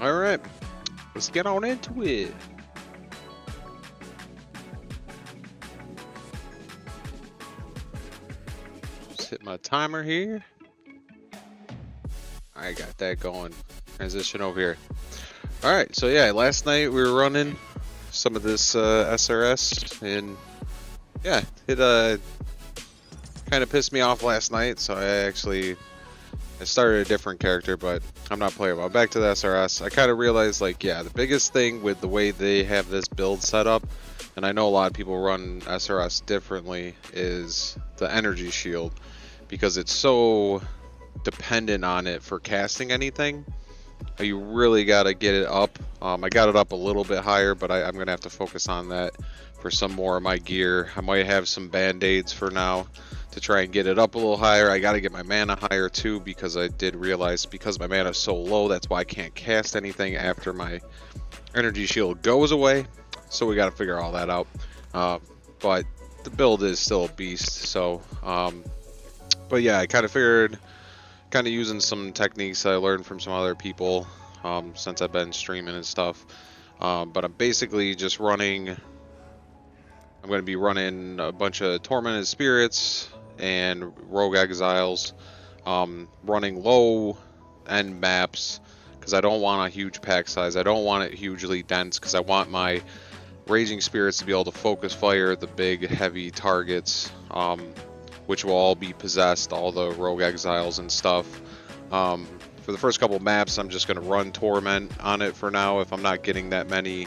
All right, let's get on into it. Just hit my timer here. I got that going. Transition over here. All right, so yeah, last night we were running some of this SRS, and yeah, it kind of pissed me off last night. So I started a different character, but I'm not playing well. Back to the SRS. I kind of realized, like, yeah, the biggest thing with the way they have this build set up, and I know a lot of people run SRS differently, is the energy shield, because it's so dependent on it for casting anything. You really got to get it up. I got it up a little bit higher, but I'm going to have to focus on that for some more of my gear. I might have some band-aids for now to try and get it up a little higher. I got to get my mana higher too, because I did realize because my mana is so low, that's why I can't cast anything after my energy shield goes away. So we got to figure all that out. But the build is still a beast. So, but yeah, I kind of figured, kind of using some techniques I learned from some other people since I've been streaming and stuff. But I'm basically just running. I'm going to be running a bunch of Tormented Spirits and Rogue Exiles, running low end maps because I don't want a huge pack size. I don't want it hugely dense because I want my Raging Spirits to be able to focus fire the big heavy targets, which will all be possessed, all the Rogue Exiles and stuff. For the first couple maps, I'm just going to run Torment on it for now. If I'm not getting that many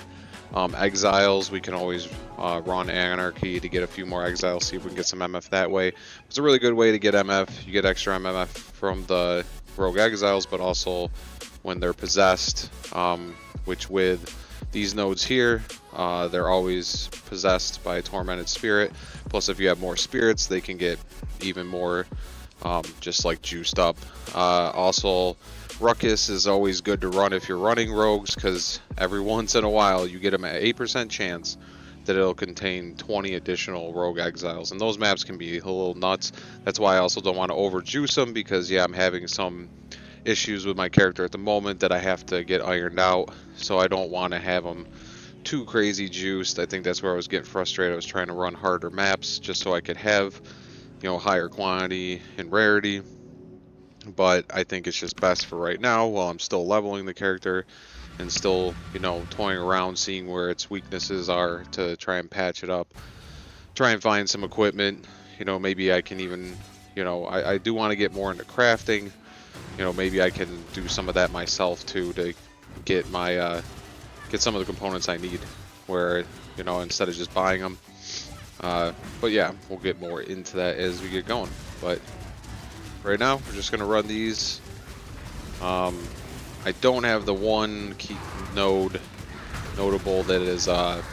Exiles, we can always run Anarchy to get a few more Exiles, see if we can get some MF that way. It's a really good way to get MF. You get extra MF from the Rogue Exiles, but also when they're possessed, which with these nodes here, they're always possessed by a Tormented Spirit. Plus, if you have more spirits, they can get even more just like juiced up. Also, Ruckus is always good to run if you're running rogues, because every once in a while you get them at 8% chance that it'll contain 20 additional Rogue Exiles, and those maps can be a little nuts. That's why I also don't want to overjuice them, because yeah, I'm having some issues with my character at the moment that I have to get ironed out, so I don't want to have them too crazy juiced. I think that's where I was getting frustrated. I was trying to run harder maps just so I could have, you know, higher quantity and rarity. But I think it's just best for right now while I'm still leveling the character and still, you know, toying around, seeing where its weaknesses are to try and patch it up. Try and find some equipment. You know, maybe I can even, you know, I do want to get more into crafting. You know, maybe I can do some of that myself too to get my, get some of the components I need, where, you know, instead of just buying them. But yeah, we'll get more into that as we get going. But right now, we're just gonna run these. I don't have the one key notable that is the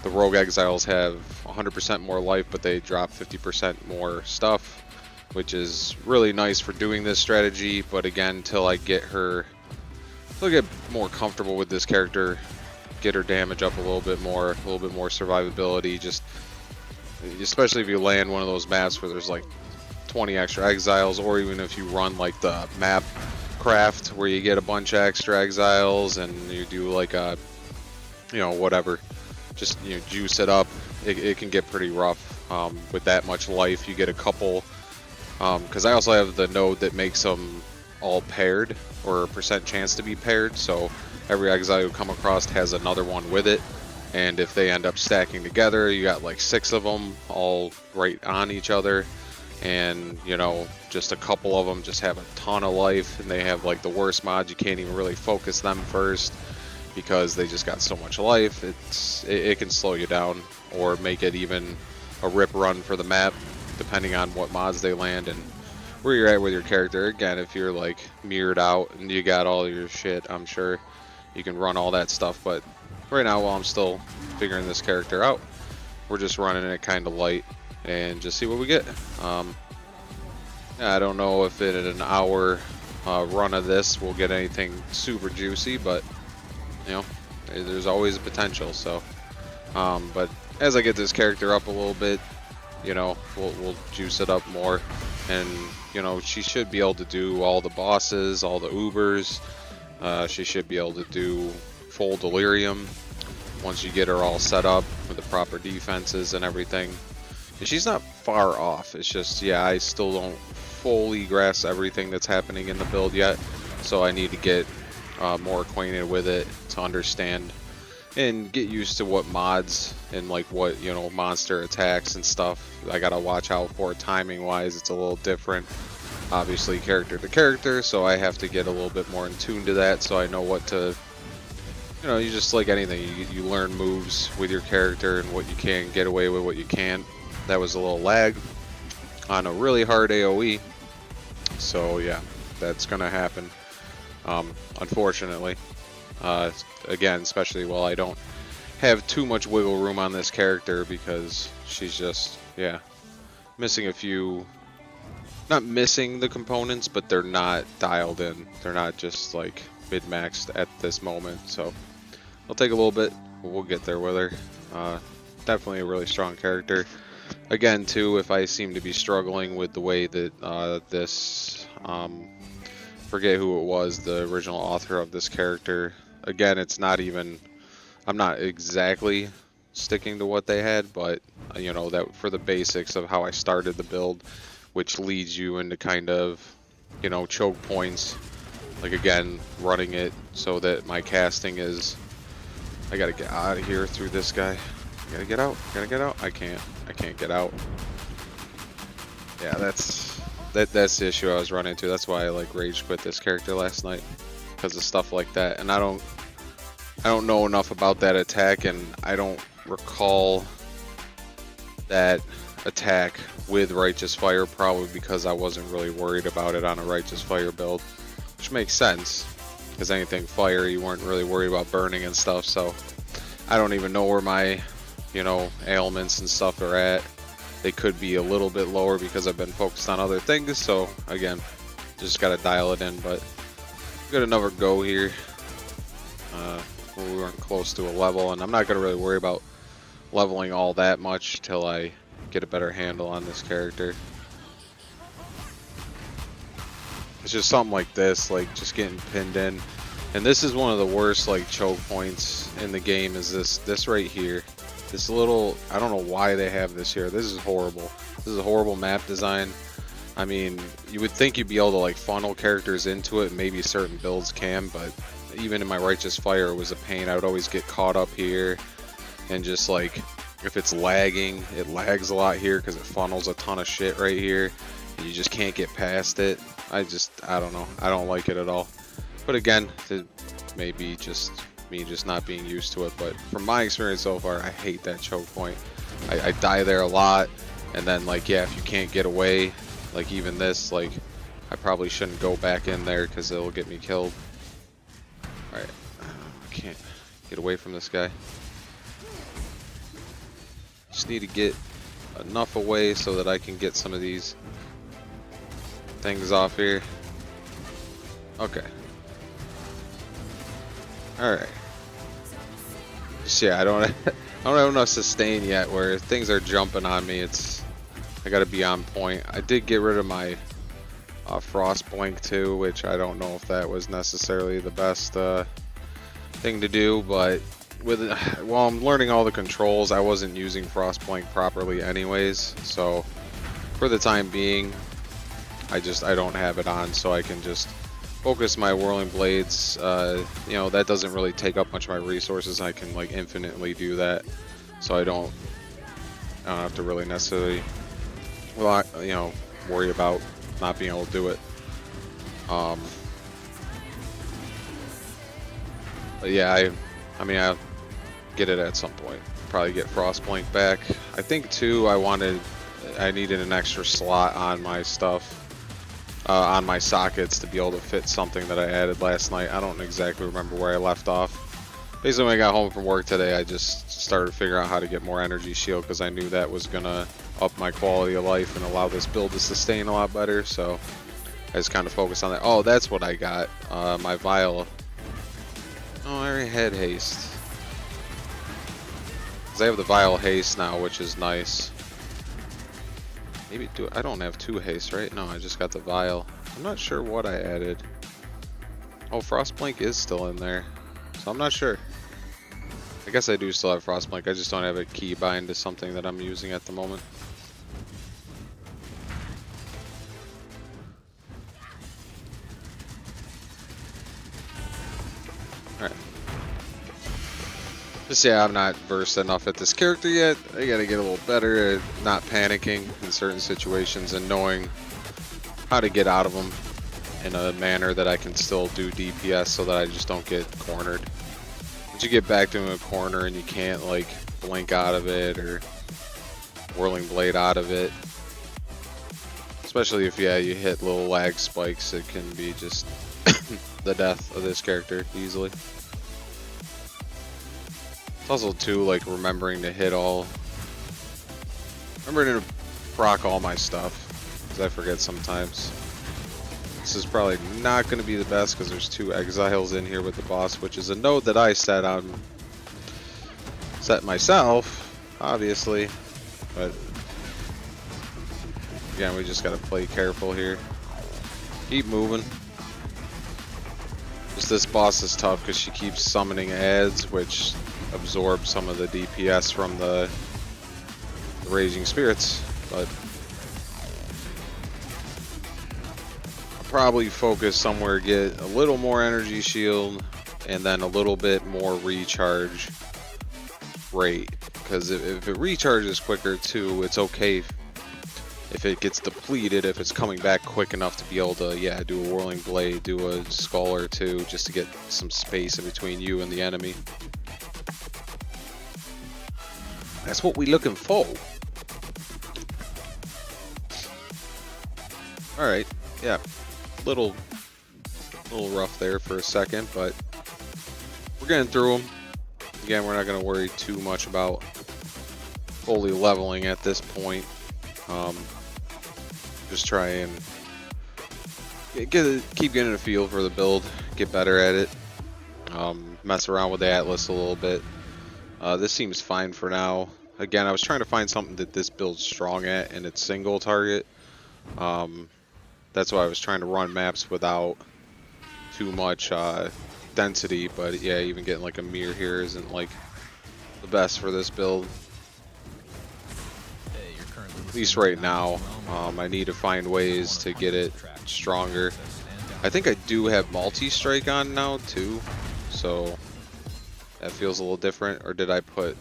Rogue Exiles have 100% more life, but they drop 50% more stuff, which is really nice for doing this strategy. But again, till I get more comfortable with this character, get her damage up a little bit more survivability. Just especially if you land one of those maps where there's like 20 extra Exiles, or even if you run like the map craft where you get a bunch of extra Exiles and you do like a, you know, whatever, just, you know, juice it up. It can get pretty rough with that much life. You get a couple, because I also have the node that makes them all paired, or a percent chance to be paired, so every Exile you come across has another one with it, and if they end up stacking together, you got like 6 of them all right on each other. And, you know, just a couple of them just have a ton of life, and they have like the worst mods. You can't even really focus them first because they just got so much life. It can slow you down or make it even a rip run for the map, depending on what mods they land and where you're at with your character. Again, if you're like mirrored out and you got all your shit, I'm sure you can run all that stuff. But right now, while I'm still figuring this character out, we're just running it kind of light and just see what we get. I don't know if in an hour run of this we'll get anything super juicy, but you know, there's always a potential. So, but as I get this character up a little bit, you know, we'll juice it up more, and you know, she should be able to do all the bosses, all the Ubers, She should be able to do full delirium once you get her all set up with the proper defenses and everything. And she's not far off. It's just, yeah, I still don't fully grasp everything that's happening in the build yet. So I need to get more acquainted with it to understand and get used to what mods and like what, you know, monster attacks and stuff I gotta watch out for. Timing wise, it's a little different, obviously character to character, so I have to get a little bit more in tune to that so I know what to, you know, you just like anything, you learn moves with your character and what you can get away with, what you can't. That was a little lag on a really hard AoE, so yeah, that's gonna happen, unfortunately. Again, especially while I don't have too much wiggle room on this character because she's just, yeah, missing a few, not missing the components, but they're not dialed in. They're not just like mid-maxed at this moment, so it'll take a little bit, but we'll get there with her. Definitely a really strong character. Again, too, if I seem to be struggling with the way that this, forget who it was, the original author of this character. Again, it's not even, I'm not exactly sticking to what they had, but you know, that for the basics of how I started the build, which leads you into kind of, you know, choke points. Like again, running it so that my casting is, I gotta get out of here through this guy. Gotta get out, I can't get out. Yeah, that's the issue I was running into. That's why I like rage quit this character last night, because of stuff like that. And I don't know enough about that attack, and I don't recall that attack with Righteous Fire, probably because I wasn't really worried about it on a Righteous Fire build, which makes sense, because anything fire you weren't really worried about burning and stuff. So I don't even know where my, you know, ailments and stuff are at. They could be a little bit lower because I've been focused on other things, so again, just gotta dial it in. But got another go here. We weren't close to a level, and I'm not gonna really worry about leveling all that much till I get a better handle on this character. It's just something like this, like just getting pinned in, and this is one of the worst like choke points in the game. Is this right here? This little, I don't know why they have this here. This is horrible. This is a horrible map design. I mean, you would think you'd be able to like funnel characters into it, maybe certain builds can, but even in my Righteous Fire, it was a pain. I would always get caught up here, and just like, if it's lagging, it lags a lot here because it funnels a ton of shit right here, and you just can't get past it. I don't know. I don't like it at all. But again, it may be just me just not being used to it, but from my experience so far, I hate that choke point. I die there a lot, and then like, yeah, if you can't get away, like even this, like I probably shouldn't go back in there because it'll get me killed. Alright, I can't get away from this guy. Just need to get enough away so that I can get some of these things off here. Okay. Alright. Yeah, I don't have enough sustain yet where things are jumping on me. I gotta be on point. I did get rid of my frost blink too, which I don't know if that was necessarily the best thing to do, but while I'm learning all the controls, I wasn't using frost blink properly anyways, so for the time being I don't have it on, so I can just focus my whirling blades. You know, that doesn't really take up much of my resources. I can like infinitely do that, so I don't have to really necessarily, well, you know, worry about not being able to do it. But yeah, I mean, I'll get it at some point. Probably get Frostblink back. I think too, I needed an extra slot on my stuff, on my sockets, to be able to fit something that I added last night. I don't exactly remember where I left off. Basically, when I got home from work today, I just started figuring out how to get more energy shield because I knew that was gonna up my quality of life and allow this build to sustain a lot better. So I just kind of focused on that. Oh, that's what I got. My vial. Oh, I already had haste. Because I have the vial haste now, which is nice. Maybe I don't have 2 haste, right? No, I just got the vial. I'm not sure what I added. Oh, Frostblink is still in there, so I'm not sure. I guess I do still have Frostblink, I just don't have a key bind to something that I'm using at the moment. Alright. Just yeah, I'm not versed enough at this character yet. I gotta get a little better at not panicking in certain situations and knowing how to get out of them in a manner that I can still do DPS so that I just don't get cornered. Once you get back to a corner and you can't like blink out of it or whirling blade out of it, especially if you hit little lag spikes, it can be just the death of this character easily. It's also too like remembering to proc all my stuff, because I forget sometimes. This is probably not going to be the best because there's 2 exiles in here with the boss, which is a node that I set myself, obviously, but again, we just got to play careful here. Keep moving. Just this boss is tough because she keeps summoning ads, which absorb some of the DPS from the Raging Spirits, but probably focus somewhere, get a little more energy shield and then a little bit more recharge rate, because if it recharges quicker too, it's okay if it gets depleted, if it's coming back quick enough to be able to do a whirling blade, do a skull or 2 just to get some space in between you and the enemy. That's what we're looking for. Alright, yeah. Little rough there for a second, but we're getting through them. Again, we're not going to worry too much about fully leveling at this point. Just try and keep getting a feel for the build, get better at it, mess around with the Atlas a little bit. This seems fine for now. Again, I was trying to find something that this build's strong at, and it's single target. That's why I was trying to run maps without too much density, but yeah, even getting like a mirror here isn't like the best for this build. At least right now. I need to find ways to get it stronger. I think I do have multi-strike on now too, so that feels a little different. Or did I put...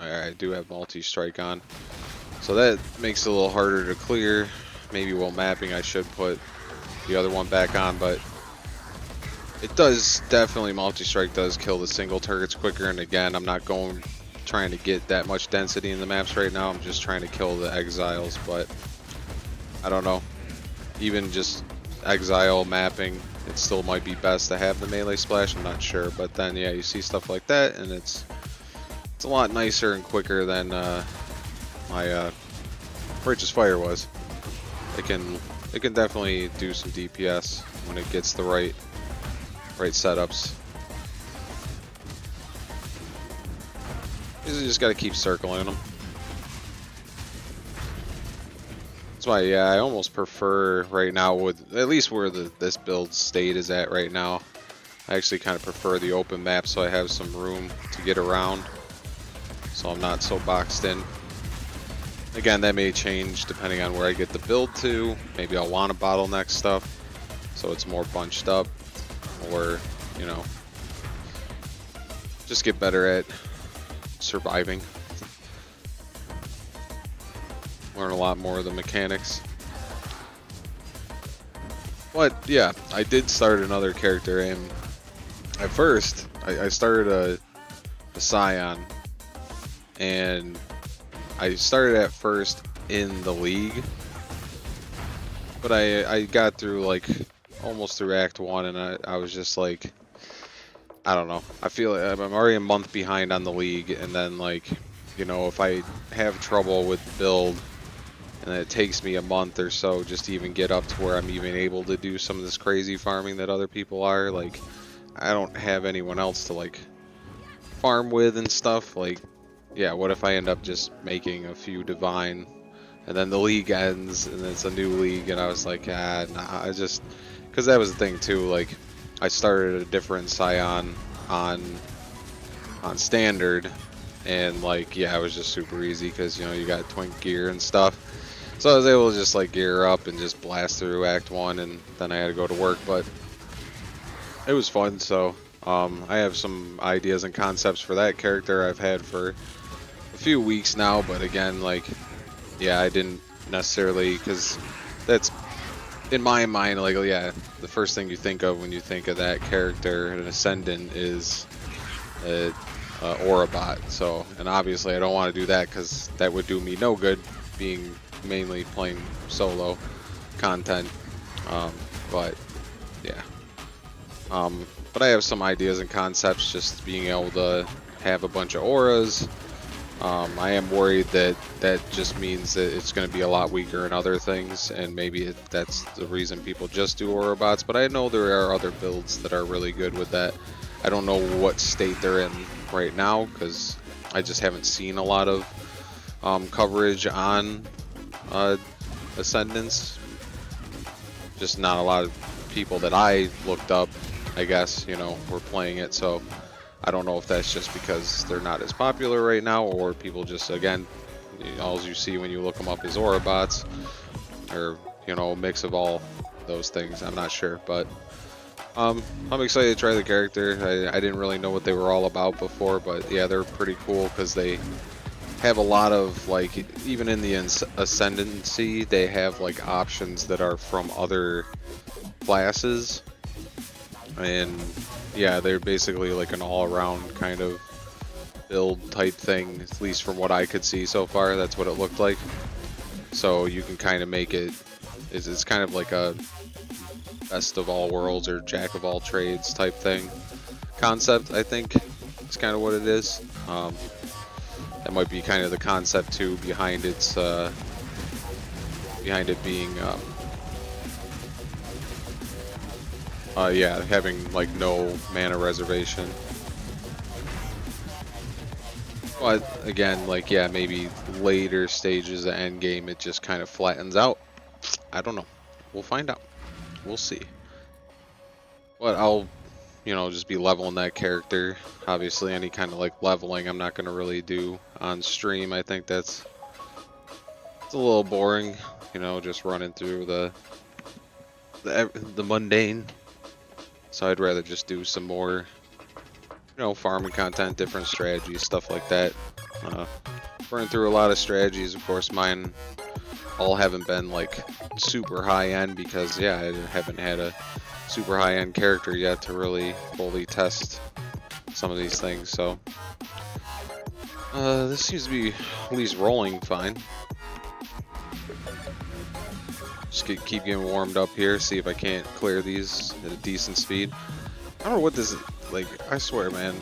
I do have multi-strike on, so that makes it a little harder to clear. Maybe while mapping I should put the other one back on, but it does definitely, multi-strike does kill the single targets quicker. And again, I'm not trying to get that much density in the maps right now. I'm just trying to kill the exiles, but I don't know. Even just exile mapping, it still might be best to have the melee splash. I'm not sure, but then yeah, you see stuff like that, and it's a lot nicer and quicker than my Righteous Fire was. It can definitely do some DPS when it gets the right setups. You just got to keep circling them. That's why, yeah, I almost prefer right now, with at least where this build state is at right now, I actually kind of prefer the open map so I have some room to get around, so I'm not so boxed in. Again, that may change depending on where I get the build to. Maybe I'll want to bottleneck stuff so it's more bunched up, or, you know, just get better at surviving. Learn a lot more of the mechanics. But yeah, I did start another character, and at first I started a Scion, and I started at first in the league, but I got through like almost through Act 1, and I was just like, I don't know, I feel like I'm already a month behind on the league, and then like, you know, if I have trouble with the build and it takes me a month or so just to even get up to where I'm even able to do some of this crazy farming that other people are, like, I don't have anyone else to like farm with and stuff. Like, yeah, what if I end up just making a few divine and then the league ends and it's a new league, and I was like, nah, I just, because that was the thing too, like, I started a different scion on standard, and like yeah, it was just super easy because you know you got twink gear and stuff. So I was able to just like gear up and just blast through Act 1, and then I had to go to work, but it was fun. So I have some ideas and concepts for that character I've had for a few weeks now, but again, like, yeah, I didn't necessarily, because that's, in my mind, like, yeah, the first thing you think of when you think of that character, an Ascendant, is a Aura bot. So, and obviously I don't want to do that because that would do me no good, being mainly playing solo content. But yeah, but I have some ideas and concepts, just being able to have a bunch of auras. I am worried that that just means that it's going to be a lot weaker in other things, and maybe that's the reason people just do aura bots, but I know there are other builds that are really good with that. I don't know what state they're in right now because I just haven't seen a lot of coverage on Ascendants. Just not a lot of people that I looked up, I guess, you know, were playing it. So I don't know if that's just because they're not as popular right now, or people just, again, all you see when you look them up is aura bots, or, you know, a mix of all those things. I'm not sure, but I'm excited to try the character. I didn't really know what they were all about before, but yeah, they're pretty cool because they have a lot of, like, even in the Ascendancy, they have like options that are from other classes, and yeah, they're basically like an all-around kind of build type thing, at least from what I could see so far. That's what it looked like. So you can kind of make it, it's kind of like a best of all worlds or jack of all trades type thing concept. I think it's kind of what it is. That might be kind of the concept too behind its behind it being yeah, having like no mana reservation. But again, like, yeah, maybe later stages of endgame it just kind of flattens out. I don't know. We'll find out. We'll see. But I'll, you know, just be leveling that character. Obviously, any kind of like leveling I'm not going to really do on stream. I think it's a little boring, you know, just running through the mundane. So I'd rather just do some more, you know, farming content, different strategies, stuff like that. Running through a lot of strategies. Of course, mine all haven't been like super high end because, yeah, I haven't had a super high end character yet to really fully test some of these things. So this seems to be at least rolling fine. Just keep getting warmed up here, see if I can't clear these at a decent speed. I don't know what this is, like, I swear, man,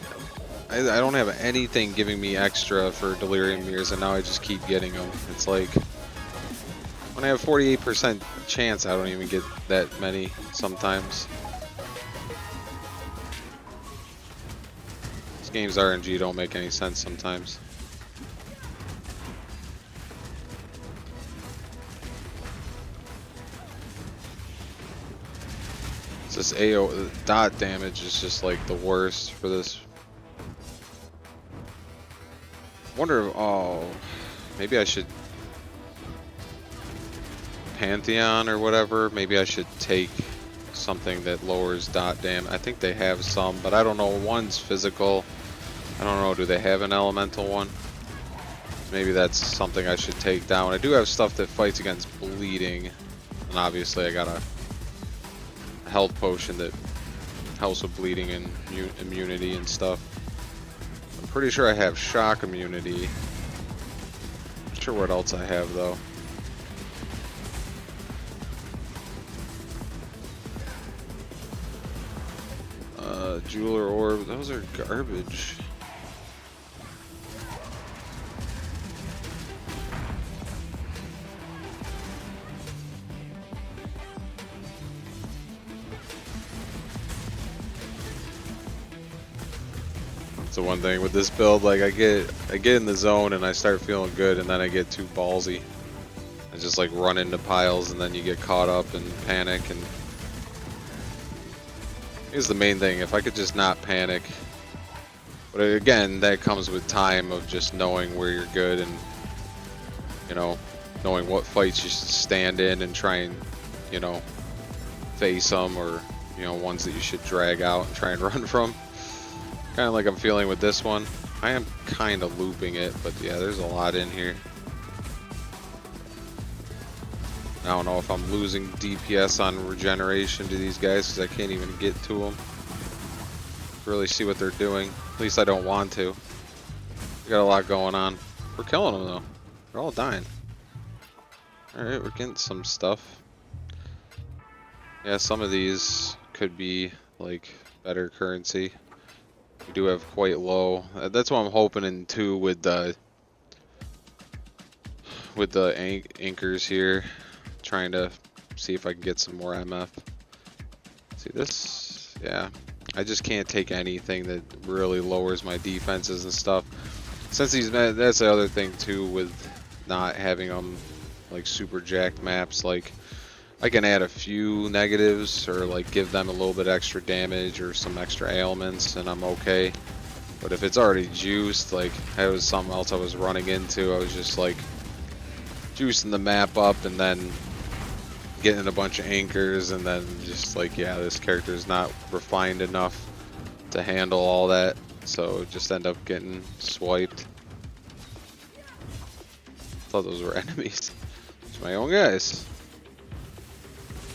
I don't have anything giving me extra for Delirium Mirrors, and now I just keep getting them. It's like, when I have 48% chance, I don't even get that many sometimes. This game's RNG don't make any sense sometimes. This AO dot damage is just like the worst for this. Wonder if, oh, maybe I should Pantheon or whatever. Maybe I should take something that lowers dot damage. I think they have some, but I don't know. One's physical. I don't know. Do they have an elemental one? Maybe that's something I should take down. I do have stuff that fights against bleeding, and obviously I got a health potion that helps with bleeding and immunity and stuff. I'm pretty sure I have shock immunity. Not sure what else I have though. Jeweler orb, those are garbage. That's the one thing with this build, like I get in the zone and I start feeling good, and then I get too ballsy. I just like run into piles, and then you get caught up and panic, and Here's the main thing, if I could just not panic. But again, that comes with time of just knowing where you're good and, you know, knowing what fights you should stand in and try and, you know, face them, or, you know, ones that you should drag out and try and run from. Kind of like I'm feeling with this one. I am kind of looping it, but yeah, there's a lot in here. I don't know if I'm losing DPS on regeneration to these guys because I can't even get to them. Really see what they're doing. At least I don't want to. We got a lot going on. We're killing them though. They're all dying. Alright, we're getting some stuff. Yeah, some of these could be like better currency. We do have quite low. That's what I'm hoping in too with the anchors here. Trying to see if I can get some more MF. See this? Yeah. I just can't take anything that really lowers my defenses and stuff. Since these, that's the other thing too with not having them like super jacked maps. Like I can add a few negatives or like give them a little bit extra damage or some extra ailments and I'm okay. But if it's already juiced, like that was something else I was running into. I was just like juicing the map up and then getting a bunch of anchors and then just like, yeah, this character is not refined enough to handle all that, so just end up getting swiped. Thought those were enemies. It's my own guys.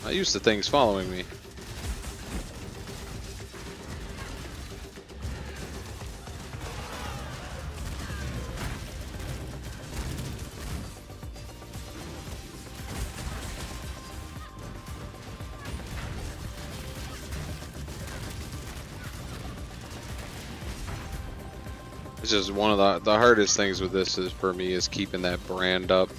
Not used to things following me. It's just one of the hardest things with this is for me is keeping that brand up.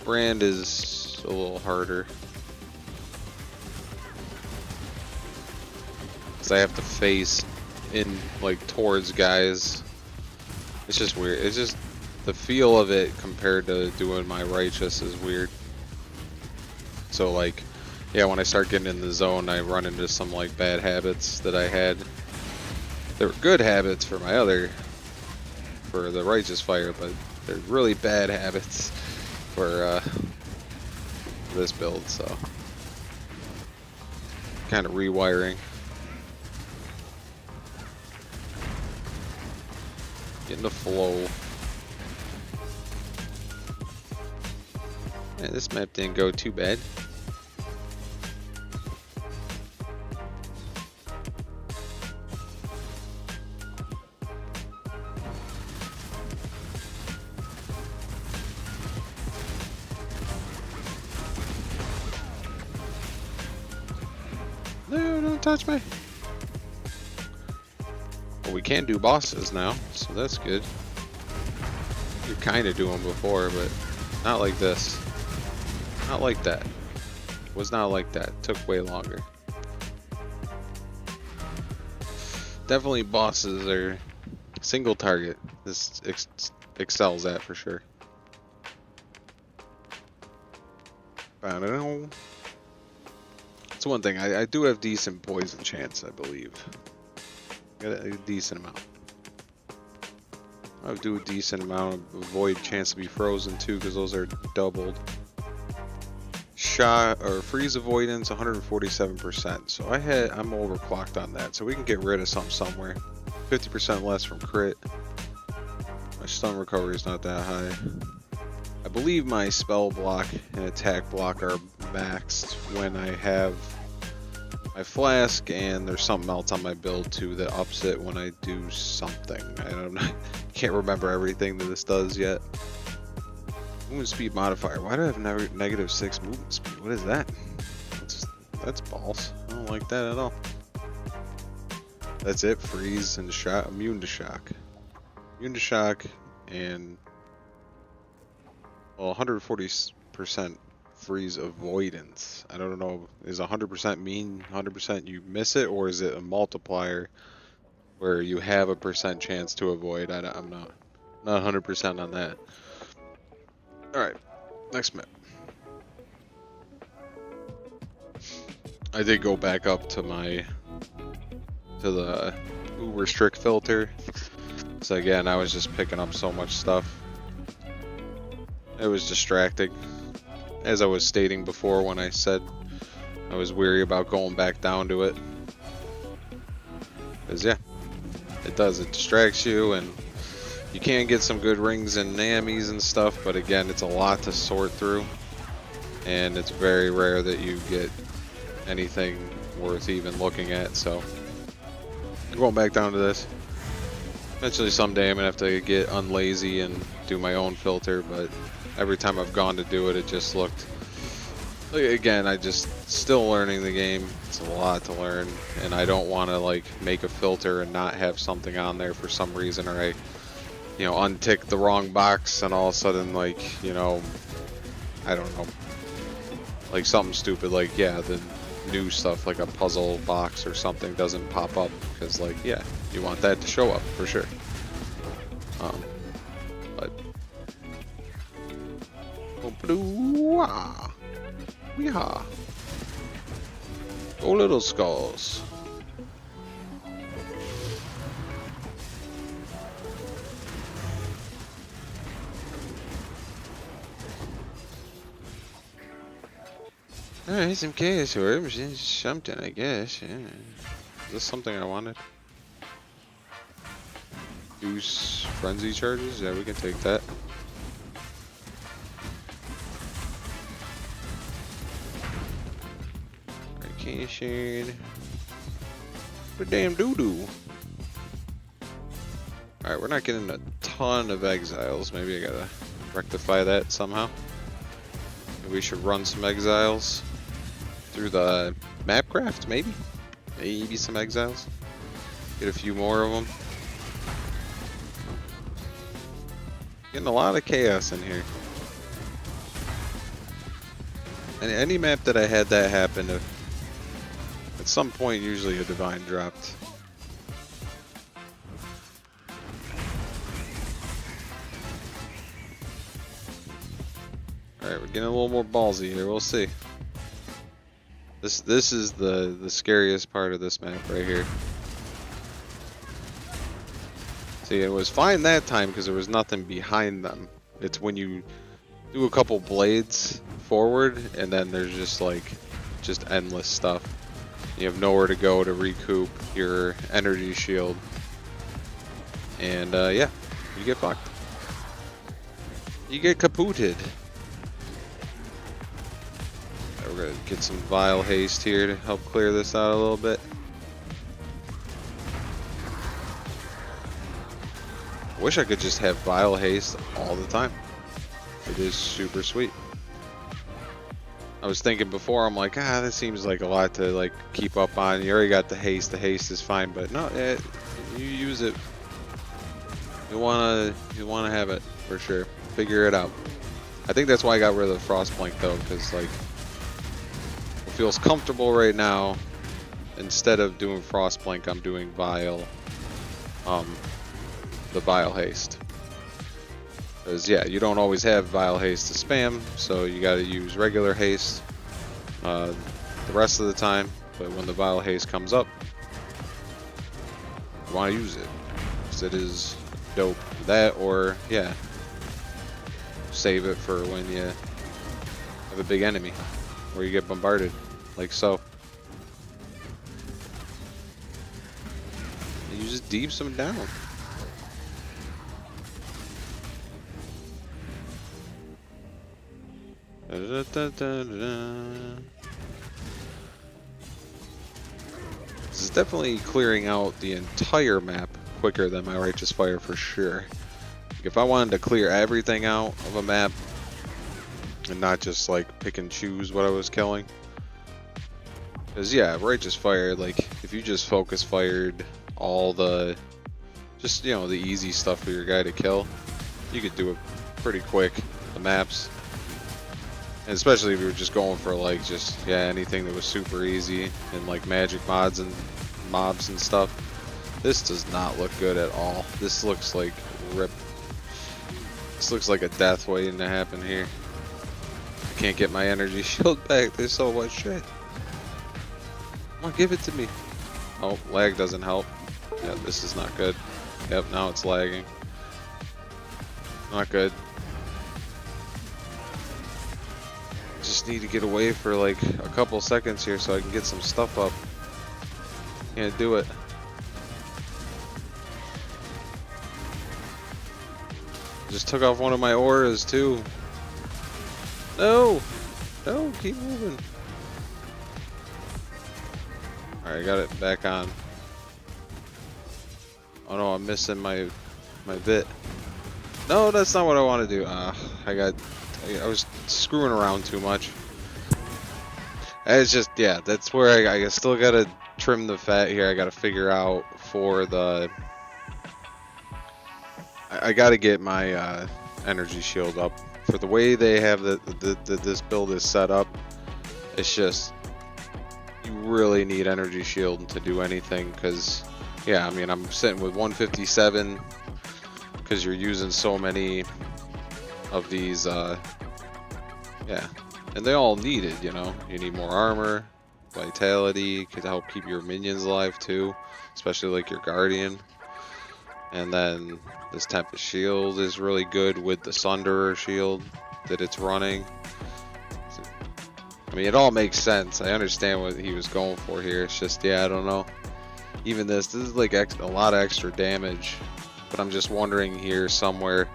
Brand is a little harder. Cause I have to face in like towards guys. It's just weird. It's just the feel of it compared to doing my righteous is weird. So like, yeah, when I start getting in the zone, I run into some like bad habits that I had. They were good habits for for the righteous fire, but they're really bad habits for this build, so kind of rewiring. Getting the flow. Yeah, this map didn't go too bad. No, don't touch me. Well, we can do bosses now, so that's good. You kind of do them before, but not like this. Not like that. Was not like that. Took way longer. Definitely bosses are single target. This excels at for sure. I don't know. That's one thing. I do have decent poison chance, I believe. Got a decent amount. I do a decent amount of void chance to be frozen too, because those are doubled. Shot or freeze avoidance 147%. So I'm overclocked on that. So we can get rid of some somewhere. 50% less from crit. My stun recovery is not that high. I believe my spell block and attack block are maxed when I have my flask, and there's something else on my build too that ups it when I do something. Can't remember everything that this does yet. Movement speed modifier. Why do I have -6 movement speed? What is that? That's balls. I don't like that at all. That's it. Freeze and shock. Immune to shock. Immune to shock and, well, 140% freeze avoidance. I don't know. Is 100% mean 100% you miss it, or is it a multiplier where you have a percent chance to avoid? I'm not 100% on that. All right, next map. I did go back up to the uber strict filter. So again, I was just picking up so much stuff. It was distracting. As I was stating before when I said I was weary about going back down to it. Because yeah, it does. It distracts you, and you can get some good rings and NAMIs and stuff, but again, it's a lot to sort through. And it's very rare that you get anything worth even looking at, so I'm going back down to this. Eventually someday I'm gonna have to get unlazy and do my own filter, but every time I've gone to do it, it just looked, again, I just still learning the game. It's a lot to learn, and I don't want to like make a filter and not have something on there for some reason, or I untick the wrong box and all of a sudden, like, I don't know, like something stupid, like, yeah, the new stuff like a puzzle box or something doesn't pop up, because, like, yeah, you want that to show up for sure. But weehaw, go little skulls. Alright, some chaos orbs, something, I guess. Yeah. Is this something I wanted? Use frenzy charges? Yeah, we can take that. Vacation. What a damn doo-doo. Alright, we're not getting a ton of exiles. Maybe I gotta rectify that somehow. Maybe we should run some exiles through the mapcraft, maybe? Maybe some exiles. Get a few more of them. Getting a lot of chaos in here. And any map that I had that happen, at some point usually a divine dropped. Alright, we're getting a little more ballsy here, we'll see. This is the scariest part of this map right here. See, it was fine that time because there was nothing behind them. It's when you do a couple blades forward and then there's just like endless stuff. You have nowhere to go to recoup your energy shield. And yeah, you get fucked. You get kapooted. We're gonna get some vile haste here to help clear this out a little bit. I wish I could just have vile haste all the time. It is super sweet. I was thinking before, I'm like, that seems like a lot to like keep up on. You already got the haste is fine, but no, you use it. You wanna have it for sure. Figure it out. I think that's why I got rid of the frost blink though, because like, it feels comfortable right now. Instead of doing frost blink, I'm doing vile, the vile haste. Because yeah, you don't always have vile haste to spam, so you got to use regular haste the rest of the time. But when the vile haste comes up, you want to use it because it is dope. That, or yeah, save it for when you have a big enemy where you get bombarded, like so. You just deep some down. This is definitely clearing out the entire map quicker than my Righteous Fire for sure. If I wanted to clear everything out of a map and not just like pick and choose what I was killing, because yeah, Righteous Fire, like if you just focus fired all the just the easy stuff for your guy to kill, you could do it pretty quick, the maps. And especially if you were just going for like anything that was super easy and like magic mods and mobs and stuff. This does not look good at all. This looks like rip. This looks like a death waiting to happen here. I can't get my energy shield back. There's so much shit. Come on, give it to me. Oh, lag doesn't help. Yeah, this is not good. Yep, now it's lagging. Not good. Just need to get away for like a couple seconds here so I can get some stuff up. Can't do it. Just took off one of my auras too. No! No, keep moving. Alright, I got it back on. Oh no, I'm missing my bit. No, that's not what I want to do. I was screwing around too much. It's just, yeah, that's where I still gotta trim the fat here. I gotta figure out for the... I gotta get my energy shield up. For the way they have this build is set up, it's just, you really need energy shield to do anything, because, yeah, I mean, I'm sitting with 157, because you're using so many of these, yeah, and they all need it, you know. You need more armor, vitality, could help keep your minions alive too, especially like your guardian. And then this Tempest shield is really good with the Sunderer shield that it's running. I mean, it all makes sense. I understand what he was going for here. It's just, yeah, I don't know. Even this is like a lot of extra damage. But I'm just wondering here somewhere,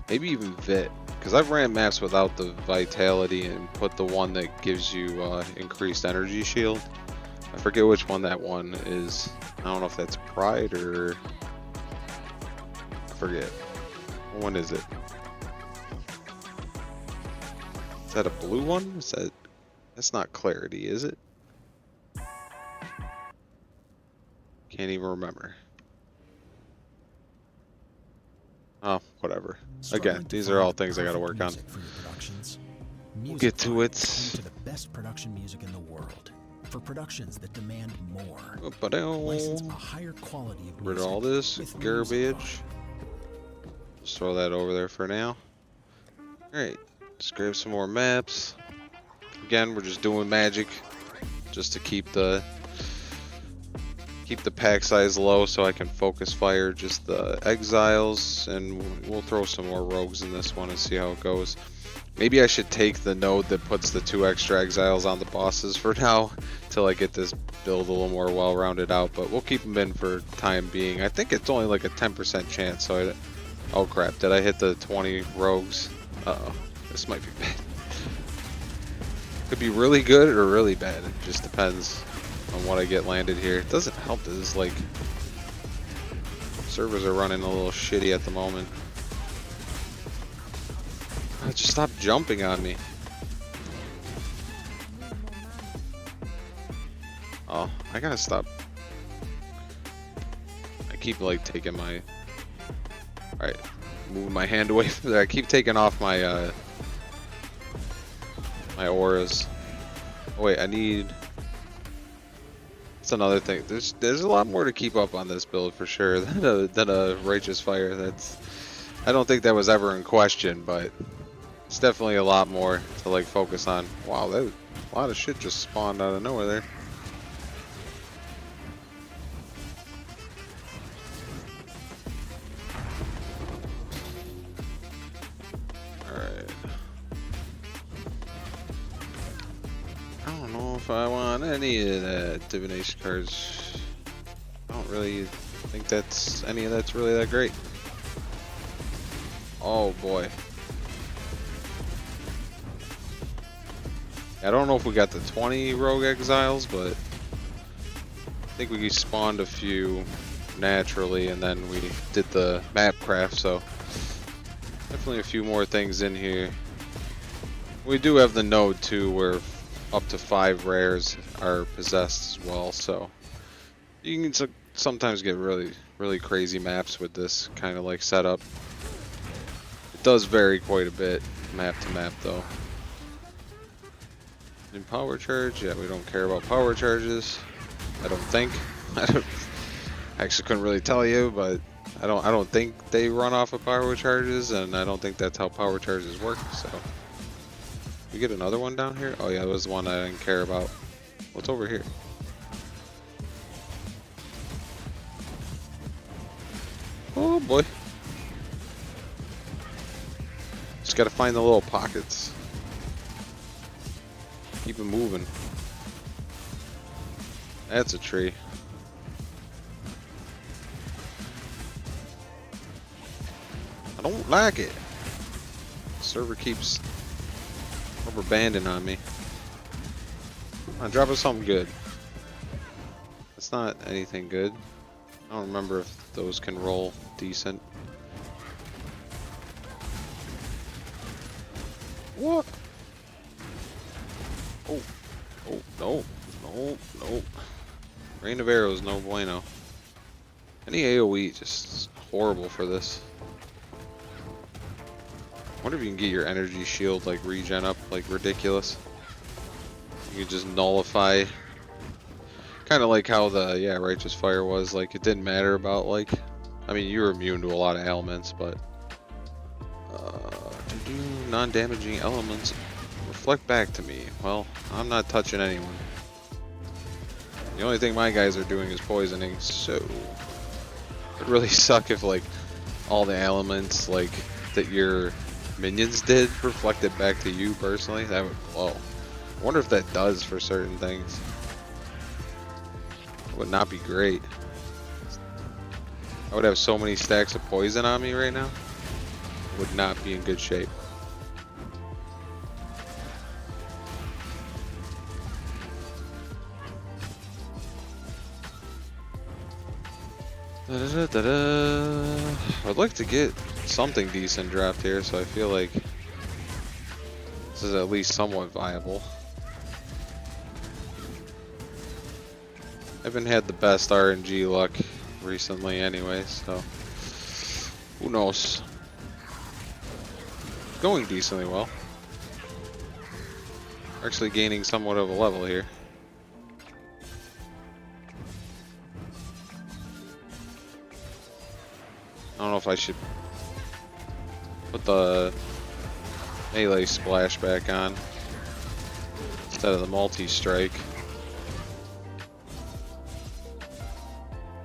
maybe even Vit. Because I've ran maps without the vitality and put the one that gives you increased energy shield. I forget which one that one is. I don't know if that's Pride or... forget. What is it? Is that a blue one? Is that... That's not Qwerty, is it? Can't even remember. Oh, whatever. Again, these are all things I gotta work on. We'll get to it. To the best production music in the world. For productions that demand more. License a higher quality of music. Rid of all this garbage. Just throw that over there for now. Alright, let's grab some more maps. Again, we're just doing magic just to keep the pack size low so I can focus fire just the exiles, and we'll throw some more rogues in this one and see how it goes. Maybe I should take the node that puts the 2 extra exiles on the bosses for now till I get this build a little more well rounded out, but we'll keep them in for time being. I think it's only like a 10% chance, so oh crap, did I hit the 20 rogues? Uh-oh, this might be bad. Could be really good or really bad. It just depends on what I get landed here. It doesn't help that this, like, servers are running a little shitty at the moment. Just stop jumping on me. Oh, I gotta stop. I keep, like, taking my... Alright, moving my hand away from there. I keep taking off my, my auras. Oh wait, I need... That's another thing. There's a lot more to keep up on this build for sure than a Righteous Fire. That's... I don't think that was ever in question, but it's definitely a lot more to like focus on. Wow, that a lot of shit just spawned out of nowhere there. If I want any of that divination cards, I don't really think that's any of that's really that great. Oh boy, I don't know if we got the 20 rogue exiles, but I think we spawned a few naturally, and then we did the map craft. So definitely a few more things in here. We do have the node too, where up to 5 rares are possessed as well, so you can sometimes get really crazy maps with this kind of like setup. It does vary quite a bit map to map though. In power charge, yeah, we don't care about power charges, I don't think. I actually couldn't really tell you, but I don't think they run off of power charges, and I don't think that's how power charges work. So we get another one down here. Oh yeah, that was the one I didn't care about. What's over here? Oh boy. Just gotta find the little pockets. Keep it moving. That's a tree. I don't like it. Server keeps rubber banding on me. Come on, drop us something good. It's not anything good. I don't remember if those can roll decent. What? Oh, oh, no, no, no. Rain of arrows, no bueno. Any AoE just horrible for this. Wonder if you can get your energy shield like regen up like ridiculous. You can just nullify. Kind of like how the righteous fire was. Like it didn't matter about like. I mean you were immune to a lot of elements, but to do non-damaging elements reflect back to me. Well, I'm not touching anyone. The only thing my guys are doing is poisoning, so it'd really suck if like all the elements like that your minions did reflected back to you personally. That would blow. I wonder if that does for certain things. It would not be great. I would have so many stacks of poison on me right now. I would not be in good shape. I'd like to get something decent dropped here, so I feel like this is at least somewhat viable. I haven't had the best RNG luck recently anyway, so who knows. Going decently well. Actually gaining somewhat of a level here. I don't know if I should put the melee splash back on instead of the multi-strike.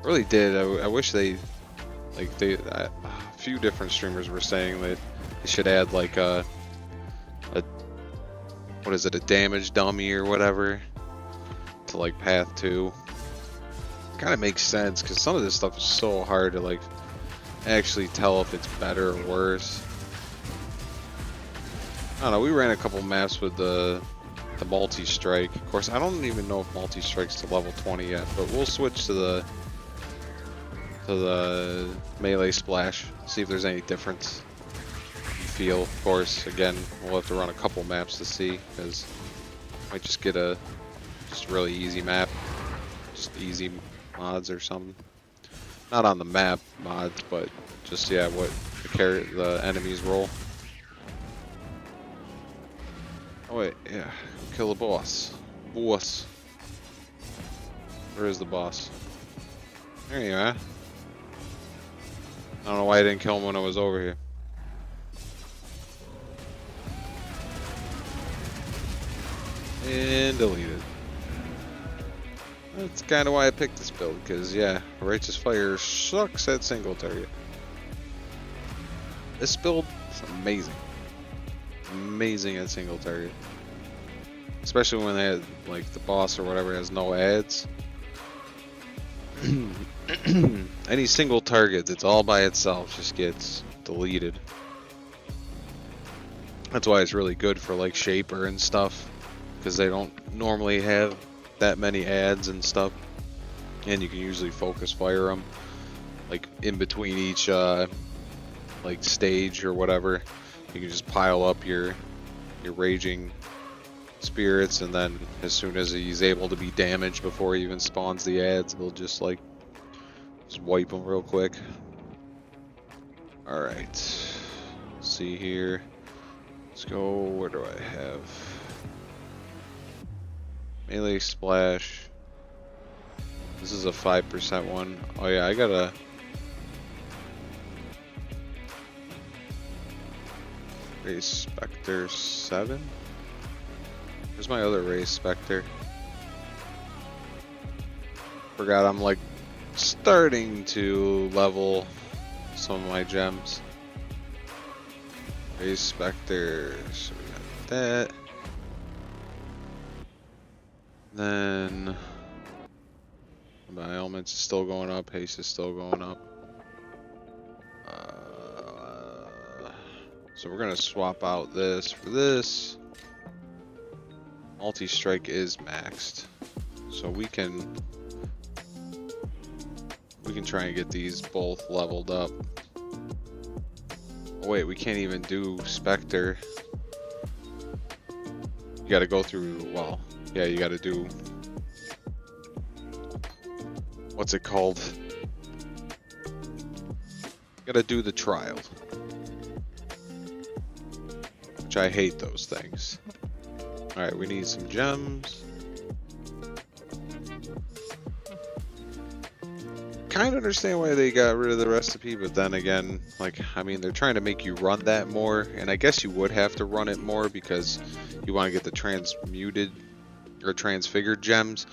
Really did. I wish they, like a few different streamers were saying that they should add like a what is it, a damage dummy or whatever to like path 2. Kind of makes sense because some of this stuff is so hard to like actually tell if it's better or worse. I don't know, we ran a couple maps with the multi-strike. Of course, I don't even know if multi-strike's to level 20 yet, but we'll switch to the melee splash, see if there's any difference you feel. Of course, again, we'll have to run a couple maps to see, because might just get a really easy map, just easy mods or something. Not on the map mods, but just what the enemies roll. Oh wait, yeah, kill the boss. Boss. Where is the boss? There you are. I don't know why I didn't kill him when I was over here. And deleted. That's kind of why I picked this build, because Righteous Fire sucks at single target. This build is amazing. Amazing at single target. Especially when they had, like, the boss or whatever has no ads. Any single target that's all by itself just gets deleted. That's why it's really good for like Shaper and stuff, because they don't normally have that many ads and stuff, and you can usually focus fire them like in between each like stage or whatever. You can just pile up your raging spirits, and then as soon as he's able to be damaged before he even spawns the ads, he'll just wipe them real quick. Alright, see here, let's go. Where do I have melee splash? This is a 5% one. Oh yeah, I got a Race Spectre 7. Where's my other Race Spectre? Forgot I'm like starting to level some of my gems. Raise Spectre, so we got that. Then my elements is still going up, haste is still going up. So we're gonna swap out this for this. Multi-strike is maxed, so we can try and get these both leveled up. Oh wait, we can't even do Spectre. You gotta go through, well, yeah, you gotta do, what's it called? You gotta do the trial. Which I hate those things. Alright, we need some gems. Kind of understand why they got rid of the recipe, but then again, like, I mean, they're trying to make you run that more, and I guess you would have to run it more because you want to get the transmuted or transfigured gems.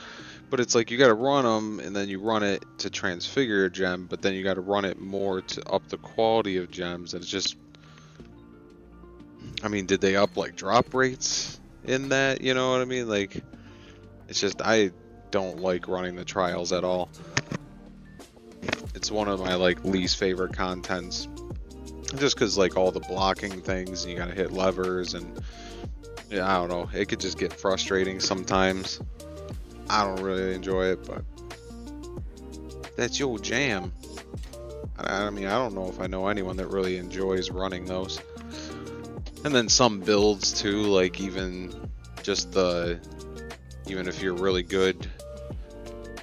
But it's like you got to run them, and then you run it to transfigure a gem, but then you got to run it more to up the quality of gems, and it's just, I mean, did they up like drop rates in that? You know what I mean? Like, it's just, I don't like running the trials at all. It's one of my like least favorite contents, just because like all the blocking things, and you gotta hit levers, and yeah, I don't know, it could just get frustrating sometimes. I don't really enjoy it, but that's your jam. I mean, I don't know if I know anyone that really enjoys running those. And then some builds too, like even if you're really good,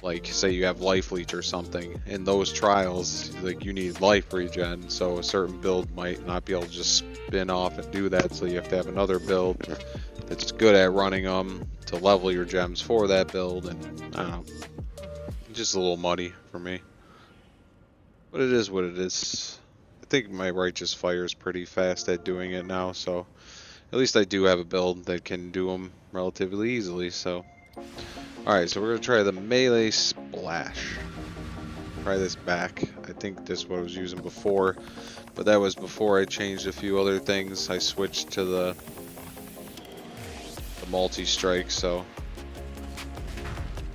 like say you have life leech or something, in those trials, like you need life regen, so a certain build might not be able to just spin off and do that, so you have to have another build that's good at running them to level your gems for that build, and I don't know, just a little muddy for me. But it is what it is. I think my righteous fire is pretty fast at doing it now, so at least I do have a build that can do them relatively easily. So, alright, so we're going to try the melee splash. Try this back. I think this is what I was using before, but that was before I changed a few other things. I switched to the multi-strike, so...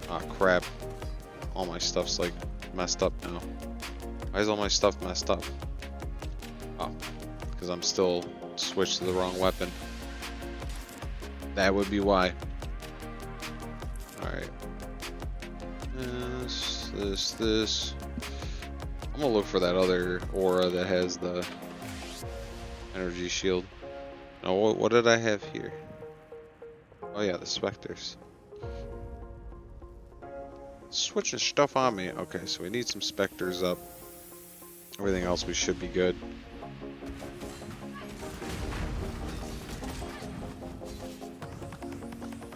Ah, crap. All my stuff's like messed up now. Why is all my stuff messed up? Oh, because I'm still switched to the wrong weapon. That would be why. Alright. This. I'm gonna look for that other aura that has the energy shield. Now, what did I have here? Oh yeah, the specters. Switching stuff on me. Okay, so we need some specters up. Everything else we should be good.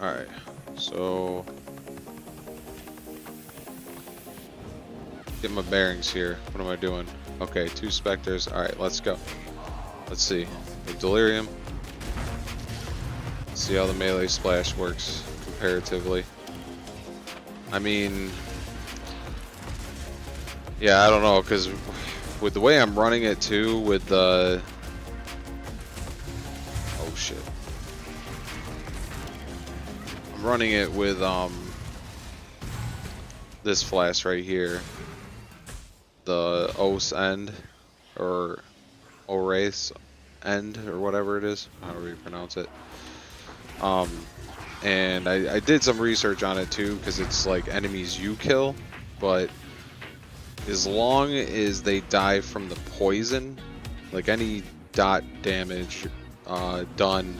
Alright, so get my bearings here. What am I doing? Okay, 2 specters. Alright, let's go. Let's see. The delirium. Let's see how the melee splash works comparatively. I mean, yeah, I don't know, because with the way I'm running it too, with the... Oh shit. I'm running it with this flash right here. The Os end, or Ores end, or whatever it is, however you pronounce it. And I did some research on it too, because it's like enemies you kill, but as long as they die from the poison, like any dot damage done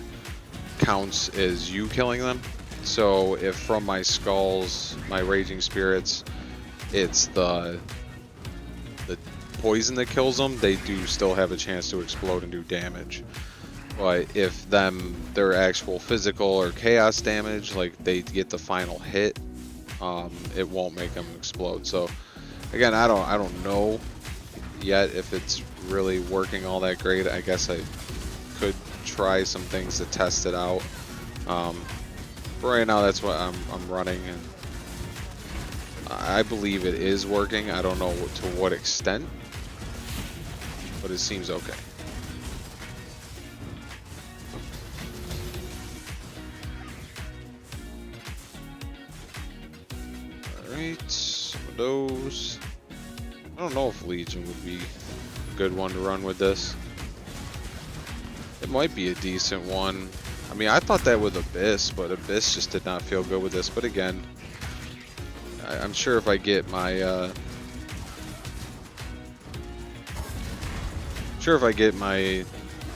counts as you killing them. So if from my skulls, my raging spirits, it's the poison that kills them, they do still have a chance to explode and do damage. But if their actual physical or chaos damage, like they get the final hit, it won't make them explode. So again, I don't know yet if it's really working all that great. I guess I could try some things to test it out. But right now that's what I'm running, and I believe it is working. I don't know to what extent. but it seems okay. Alright, some of those. I don't know if Legion would be a good one to run with this. It might be a decent one. I mean, I thought that with Abyss, but Abyss just did not feel good with this. But again, I'm sure if I get my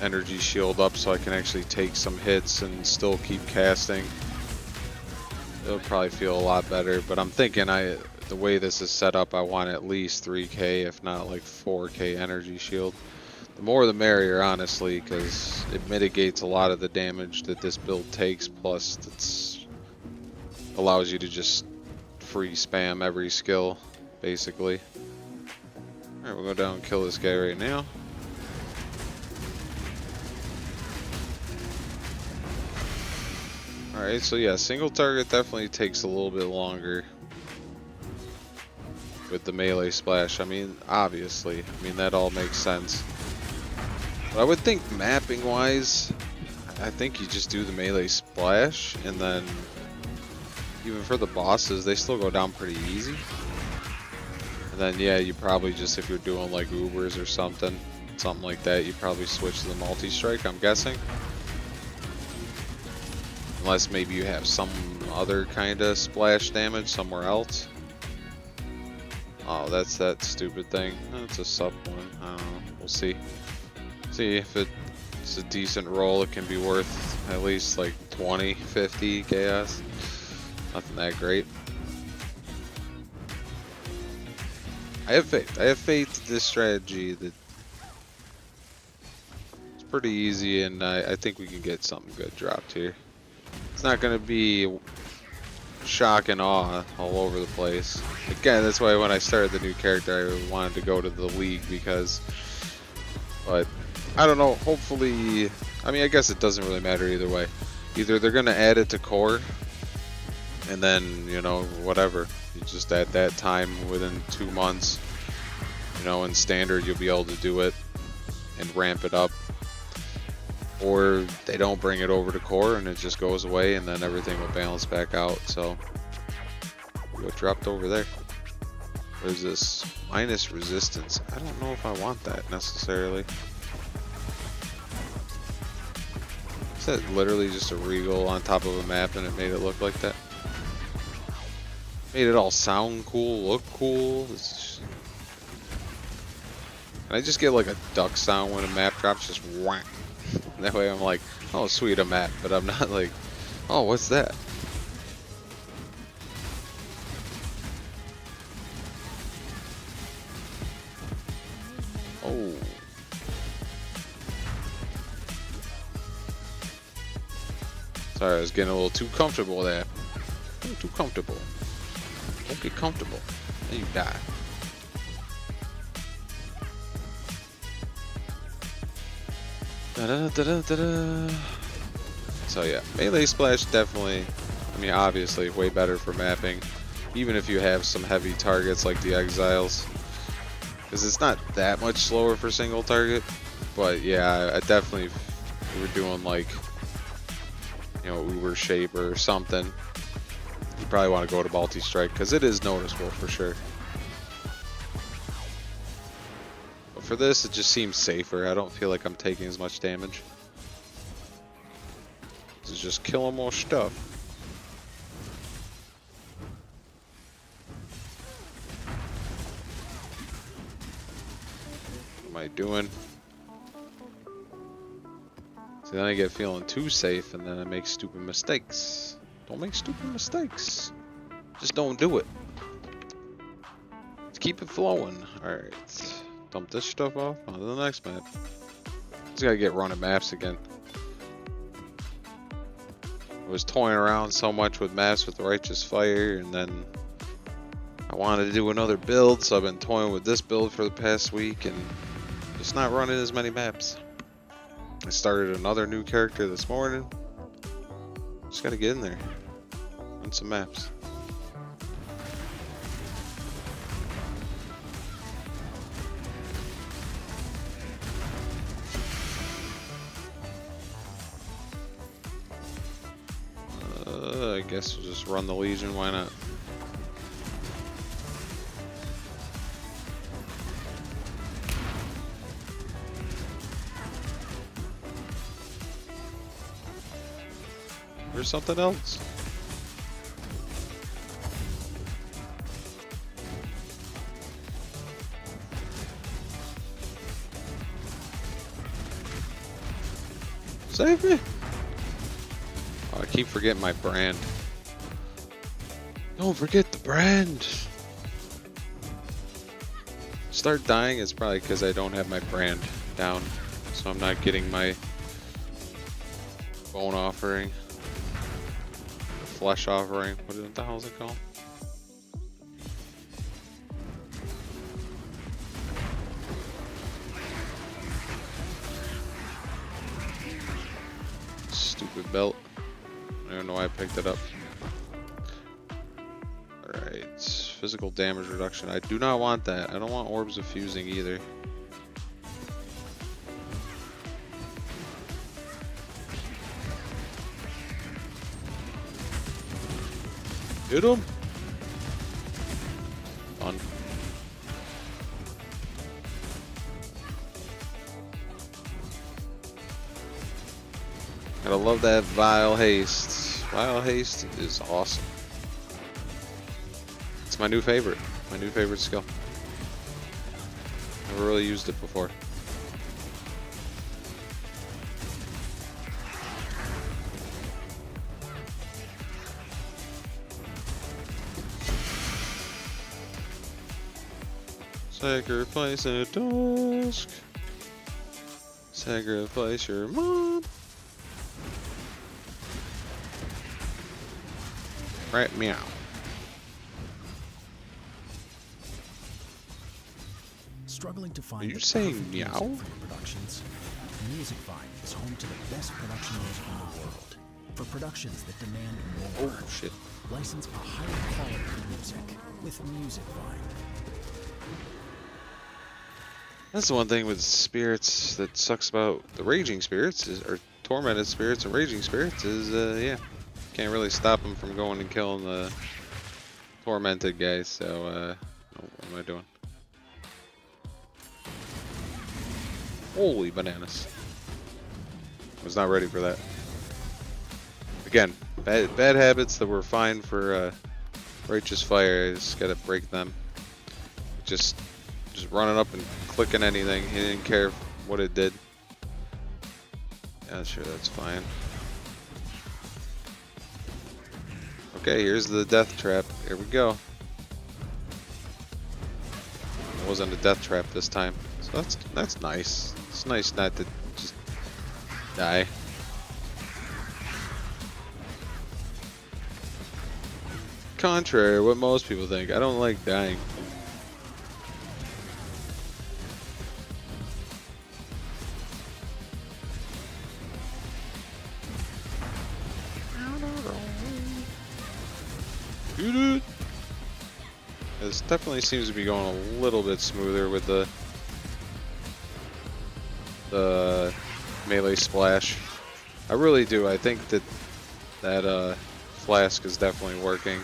energy shield up so I can actually take some hits and still keep casting, it'll probably feel a lot better. But I'm thinking the way this is set up, I want at least 3k, if not like 4k energy shield. The more the merrier, honestly, because it mitigates a lot of the damage that this build takes, plus it allows you to just free spam every skill, basically. Alright, we'll go down and kill this guy right now. Alright, so yeah, single target definitely takes a little bit longer with the melee splash. I mean, obviously, that all makes sense. But I would think mapping wise, I think you just do the melee splash, and then even for the bosses, they still go down pretty easy. And then yeah, you probably just, if you're doing like Ubers or something like that, you probably switch to the multi-strike, I'm guessing. Unless maybe you have some other kind of splash damage somewhere else. Oh, that's that stupid thing. That's a sub one. I don't know. We'll see. See if it's a decent roll. It can be worth at least like 20, 50 chaos. Nothing that great. I have faith. I have faith in this strategy that it's pretty easy, and I think we can get something good dropped here. It's not going to be shock and awe all over the place. Again, that's why when I started the new character, I wanted to go to the league, but I don't know, hopefully, I mean, I guess it doesn't really matter either way. Either they're going to add it to core, and then, you know, whatever. You just at that time, within 2 months, you know, in standard, you'll be able to do it and ramp it up. Or they don't bring it over to core and it just goes away, and then everything will balance back out. So, what dropped over there? There's this minus resistance. I don't know if I want that necessarily. Is that literally just a regal on top of a map and it made it look like that? Made it all sound cool, look cool. Can I just get like a duck sound when a map drops? Just whack. That way I'm like, oh sweet, a map, but I'm not like, oh, what's that? Oh. Sorry, I was getting a little too comfortable there. Too comfortable. Don't get comfortable. Then you die. So yeah, melee splash definitely, I mean obviously way better for mapping, even if you have some heavy targets like the exiles, because it's not that much slower for single target. But yeah, I definitely, if we were doing like, you know, Uber Shaper or something, you probably want to go to multi-strike because it is noticeable for sure. For this, it just seems safer. I don't feel like I'm taking as much damage. This is just killing more stuff. What am I doing? See, then I get feeling too safe, and then I make stupid mistakes. Don't make stupid mistakes. Just don't do it. Let's keep it flowing. Alright. Dump this stuff off onto the next map. Just gotta get running maps again. I was toying around so much with maps with Righteous Fire, and then I wanted to do another build, so I've been toying with this build for the past week and just not running as many maps. I started another new character this morning. Just gotta get in there. Run some maps. guess we'll just run the Legion, why not? There's something else. Save me! Oh, I keep forgetting my brand. Don't forget the brand! Start dying, it's probably because I don't have my brand down. So I'm not getting my bone offering. Flesh offering. What the hell is it called? Stupid belt. I don't know why I picked it up. Alright. Physical damage reduction. I do not want that. I don't want orbs of fusing either. Hit him! Fun. Gotta love that Vile Haste. Vile Haste is awesome. It's my new favorite. My new favorite skill. Never really used it before. Sacrifice a dusk. Sacrifice your mom. Right, meow. Struggling to find Are you the saying perfect music meow? for your productions? MusicVine is home to the best production music in the world. For productions that demand more. Oh shit. License a higher quality music with MusicVine. That's the one thing with spirits that sucks about the raging spirits, or tormented spirits and raging spirits, is yeah, can't really stop them from going and killing the tormented guys. So oh, what am I doing? Holy bananas! I was not ready for that. Again, bad habits that were fine for Righteous Fire. I just gotta break them. Just running up and clicking anything. He didn't care what it did. Yeah, sure, that's fine. Okay, here's the death trap. Here we go. It wasn't a death trap this time, so that's nice. It's nice not to just die. Contrary to what most people think, I don't like dying. This definitely seems to be going a little bit smoother with the melee splash. I really do. I think that flask is definitely working,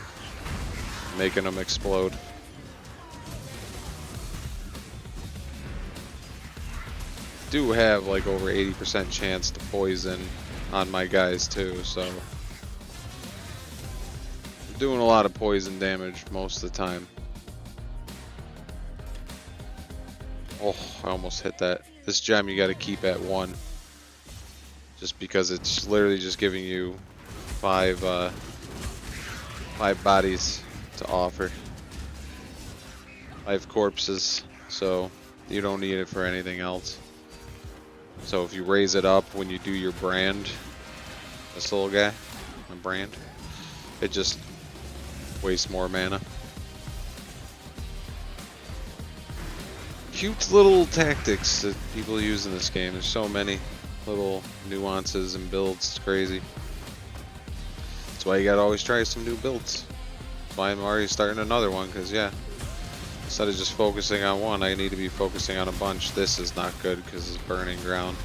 making them explode. Do have like over 80% chance to poison on my guys too, so I'm doing a lot of poison damage most of the time. Oh, I almost hit that. This gem you got to keep at 1, just because it's literally just giving you 5 bodies to offer, 5 corpses, so you don't need it for anything else. So if you raise it up when you do your brand, this little guy, my brand, it just wastes more mana. Cute little tactics that people use in this game. There's so many little nuances and builds. It's crazy. That's why you gotta always try some new builds. That's why I'm already starting another one, because yeah, instead of just focusing on one, I need to be focusing on a bunch. This is not good because it's burning ground.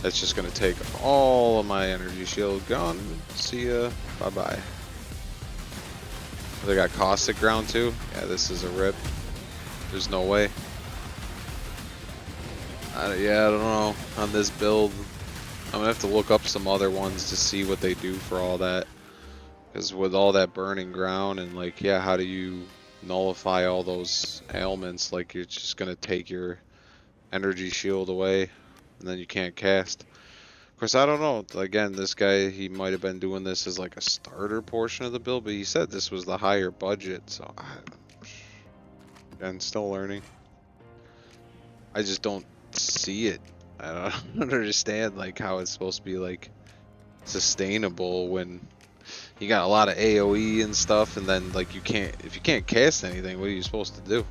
That's just gonna take all of my energy shield. Gone. See ya. Bye bye. They got caustic ground too. Yeah, this is a rip. There's no way. Yeah, I don't know. On this build, I'm gonna have to look up some other ones to see what they do for all that. Because with all that burning ground and like, yeah, how do you nullify all those ailments? Like, it's just gonna take your energy shield away, and then you can't cast. Of course, I don't know. Again, this guy, he might have been doing this as like a starter portion of the build, but he said this was the higher budget, so I'm still learning. I just don't see it. I don't understand like how it's supposed to be like sustainable when you got a lot of AoE and stuff, and then like if you can't cast anything, what are you supposed to do?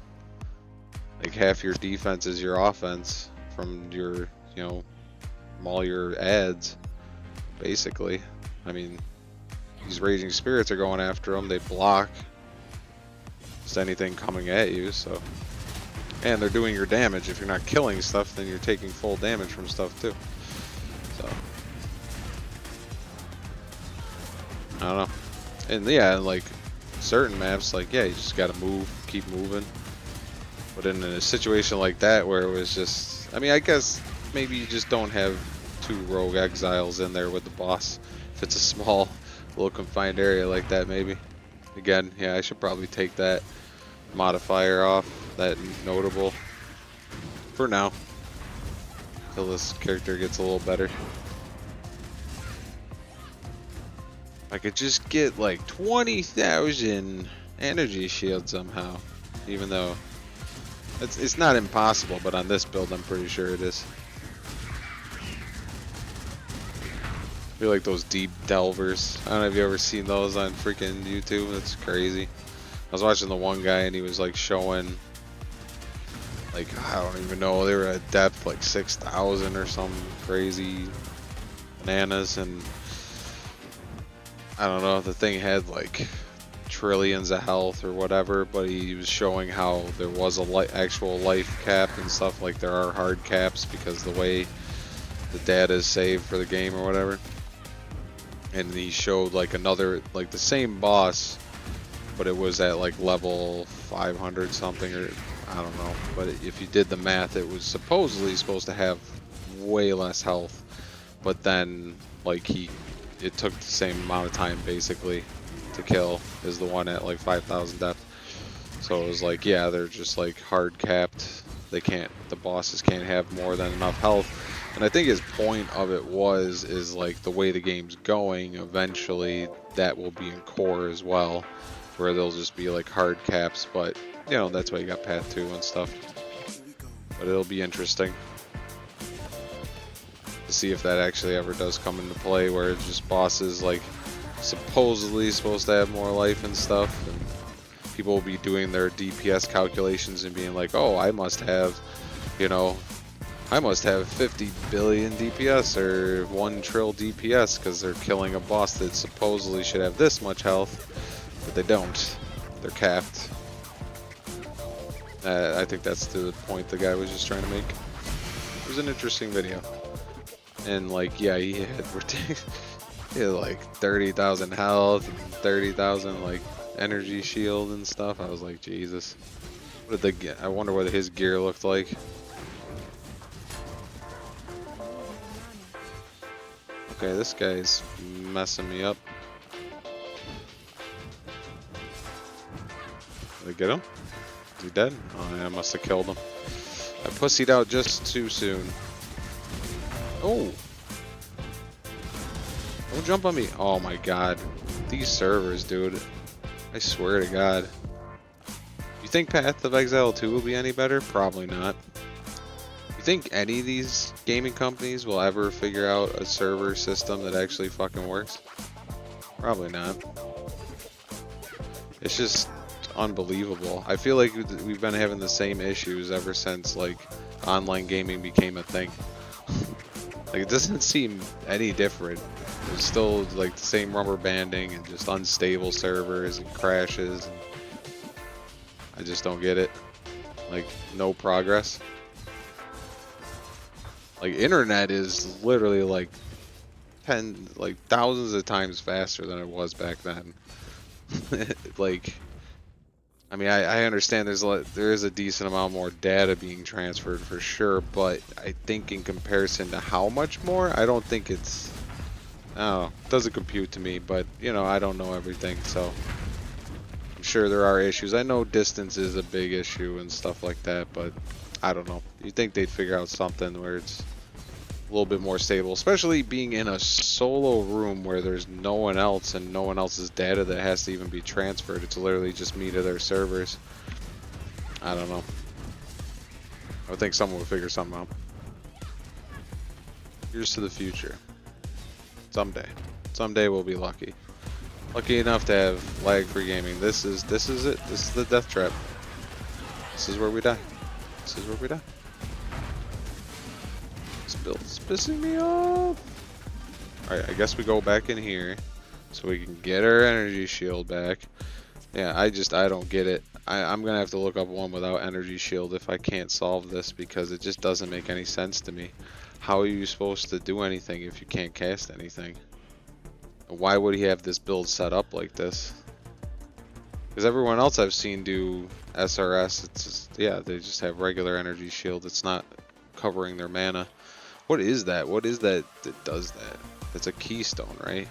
Like half your defense is your offense from your, you know, from all your ads, basically. I mean, these raging spirits are going after them. They block just anything coming at you, so. And they're doing your damage. If you're not killing stuff, then you're taking full damage from stuff too. So. I don't know. And yeah, like certain maps, like, yeah, you just gotta move, keep moving. But in a situation like that where it was just, I mean, I guess maybe you just don't have 2 rogue exiles in there with the boss. If it's a small, little confined area like that, maybe. Again, yeah, I should probably take that modifier off, that notable, for now. Until this character gets a little better. I could just get like 20,000 energy shield somehow, even though it's not impossible, but on this build I'm pretty sure it is. I feel like those deep delvers. I don't know if you ever seen those on freaking YouTube. That's crazy. I was watching the one guy and he was like showing, like, I don't even know, they were at depth like 6,000 or some crazy bananas, and I don't know, the thing had like trillions of health or whatever, but he was showing how there was a actual life cap and stuff. Like, there are hard caps because the way the data is saved for the game or whatever. And he showed like another, like the same boss, but it was at like level 500 something, or I don't know. But if you did the math, it was supposedly supposed to have way less health, but then like it took the same amount of time basically to kill as the one at like 5,000 depth. So it was like, yeah, they're just like hard capped. They can't, the bosses can't have more than enough health. And I think his point of it is like the way the game's going, eventually that will be in core as well, where they'll just be like hard caps, but you know, that's why you got Path 2 and stuff. But it'll be interesting to see if that actually ever does come into play, where it's just bosses like supposedly supposed to have more life and stuff, and people will be doing their DPS calculations and being like, oh, I must have, you know, I must have 50 billion DPS or 1 trill DPS because they're killing a boss that supposedly should have this much health, but they don't. They're capped. I think that's the point the guy was just trying to make. It was an interesting video. And like, yeah, he had like 30,000 health and 30,000 like energy shield and stuff. I was like, Jesus. What did I wonder what his gear looked like. Okay, this guy's messing me up. Did I get him? Is he dead? Oh, yeah, I must have killed him. I pussied out just too soon. Oh! Don't jump on me. Oh my god. These servers, dude. I swear to god. You think Path of Exile 2 will be any better? Probably not. You think any of these gaming companies will ever figure out a server system that actually fucking works? Probably not. It's just unbelievable. I feel like we've been having the same issues ever since like online gaming became a thing. Like, it doesn't seem any different. It's still like the same rubber banding and just unstable servers and crashes. And I just don't get it. Like, no progress. Like internet is literally like thousands of times faster than it was back then. Like, I mean, I understand there is a decent amount more data being transferred for sure, but I think in comparison to how much more, I don't think it's, I don't know, it doesn't compute to me, but you know, I don't know everything, so I'm sure there are issues. I know distance is a big issue and stuff like that, but I don't know. You'd think they'd figure out something where it's a little bit more stable, especially being in a solo room where there's no one else and no one else's data that has to even be transferred. It's literally just me to their servers. I don't know. I would think someone would figure something out. Here's to the future. Someday. Someday we'll be lucky. Lucky enough to have lag-free gaming. This is it. This is the death trap. This is where we die. This is where we die. This build's pissing me off. Alright, I guess we go back in here so we can get our energy shield back. Yeah, I don't get it. I'm gonna have to look up one without energy shield if I can't solve this, because it just doesn't make any sense to me. How are you supposed to do anything if you can't cast anything? Why would he have this build set up like this? Because everyone else I've seen do SRS, it's just, yeah, they just have regular energy shield. It's not covering their mana. What is that? What is that that does that? It's a keystone, right?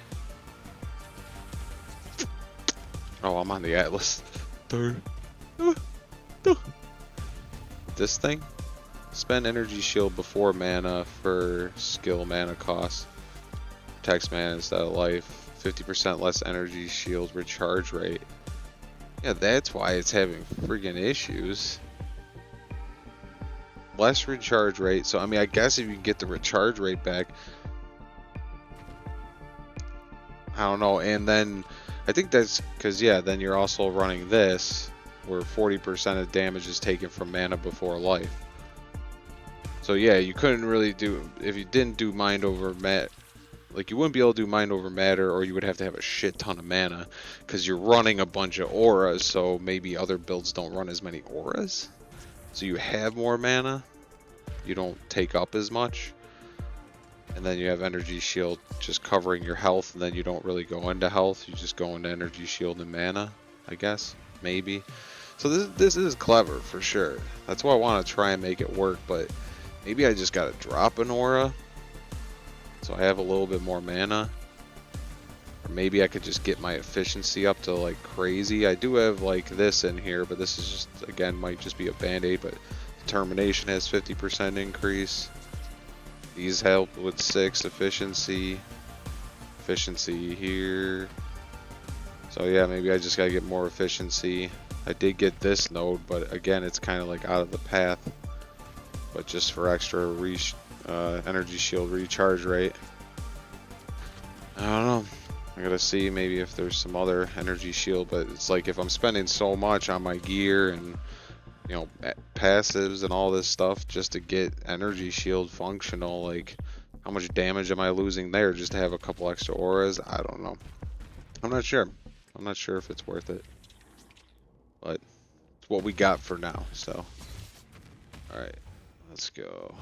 Oh, I'm on the Atlas. This thing? Spend energy shield before mana for skill mana cost. Protects mana instead of life. 50% less energy shield recharge rate. Yeah, that's why it's having friggin' issues. Less recharge rate. So, I mean, I guess if you can get the recharge rate back. I don't know. And then, I think that's because, yeah, then you're also running this, where 40% of damage is taken from mana before life. So, yeah, you couldn't really do, if you didn't do mind over matter, like, you wouldn't be able to do mind over matter, or you would have to have a shit ton of mana, because you're running a bunch of auras, so maybe other builds don't run as many auras. So you have more mana, you don't take up as much, and then you have energy shield just covering your health, and then you don't really go into health, you just go into energy shield and mana, I guess, maybe. So this is clever for sure. That's why I want to try and make it work, but maybe I just gotta drop an aura so I have a little bit more mana. Or maybe I could just get my efficiency up to like crazy. I do have like this in here, but this is just, again, might just be a band-aid, but determination has 50% increase. These help with 6 efficiency. Efficiency here. So yeah, maybe I just gotta get more efficiency. I did get this node, but again, it's kind of like out of the path. But just for extra energy shield recharge rate. I don't know. I gotta see maybe if there's some other energy shield, but it's like if I'm spending so much on my gear and, you know, passives and all this stuff just to get energy shield functional, like how much damage am I losing there just to have a couple extra auras? I don't know. I'm not sure. I'm not sure if it's worth it, but it's what we got for now. So, all right, let's go.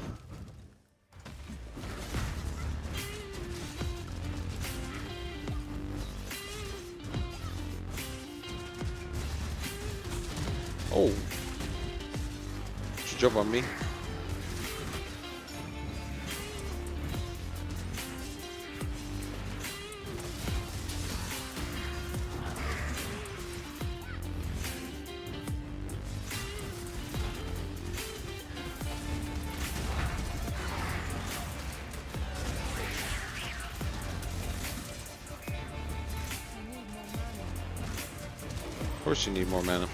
Oh, should jump on me. Of course you need more mana.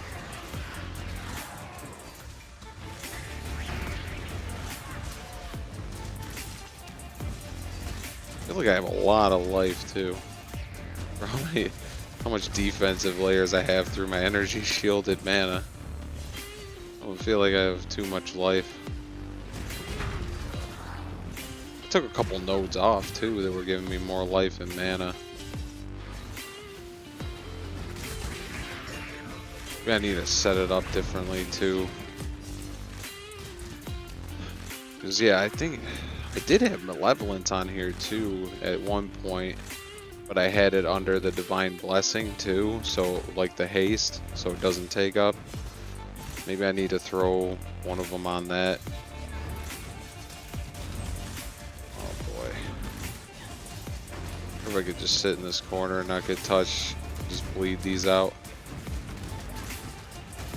I feel like I have a lot of life too. For how much defensive layers I have through my energy shielded mana. I don't feel like I have too much life. I took a couple nodes off too that were giving me more life and mana. Maybe I need to set it up differently too. Cause yeah, I think I did have Malevolence on here too at one point, but I had it under the Divine Blessing too, so like the haste, so it doesn't take up. Maybe I need to throw one of them on that. Oh boy. If I could just sit in this corner and not get touched, just bleed these out.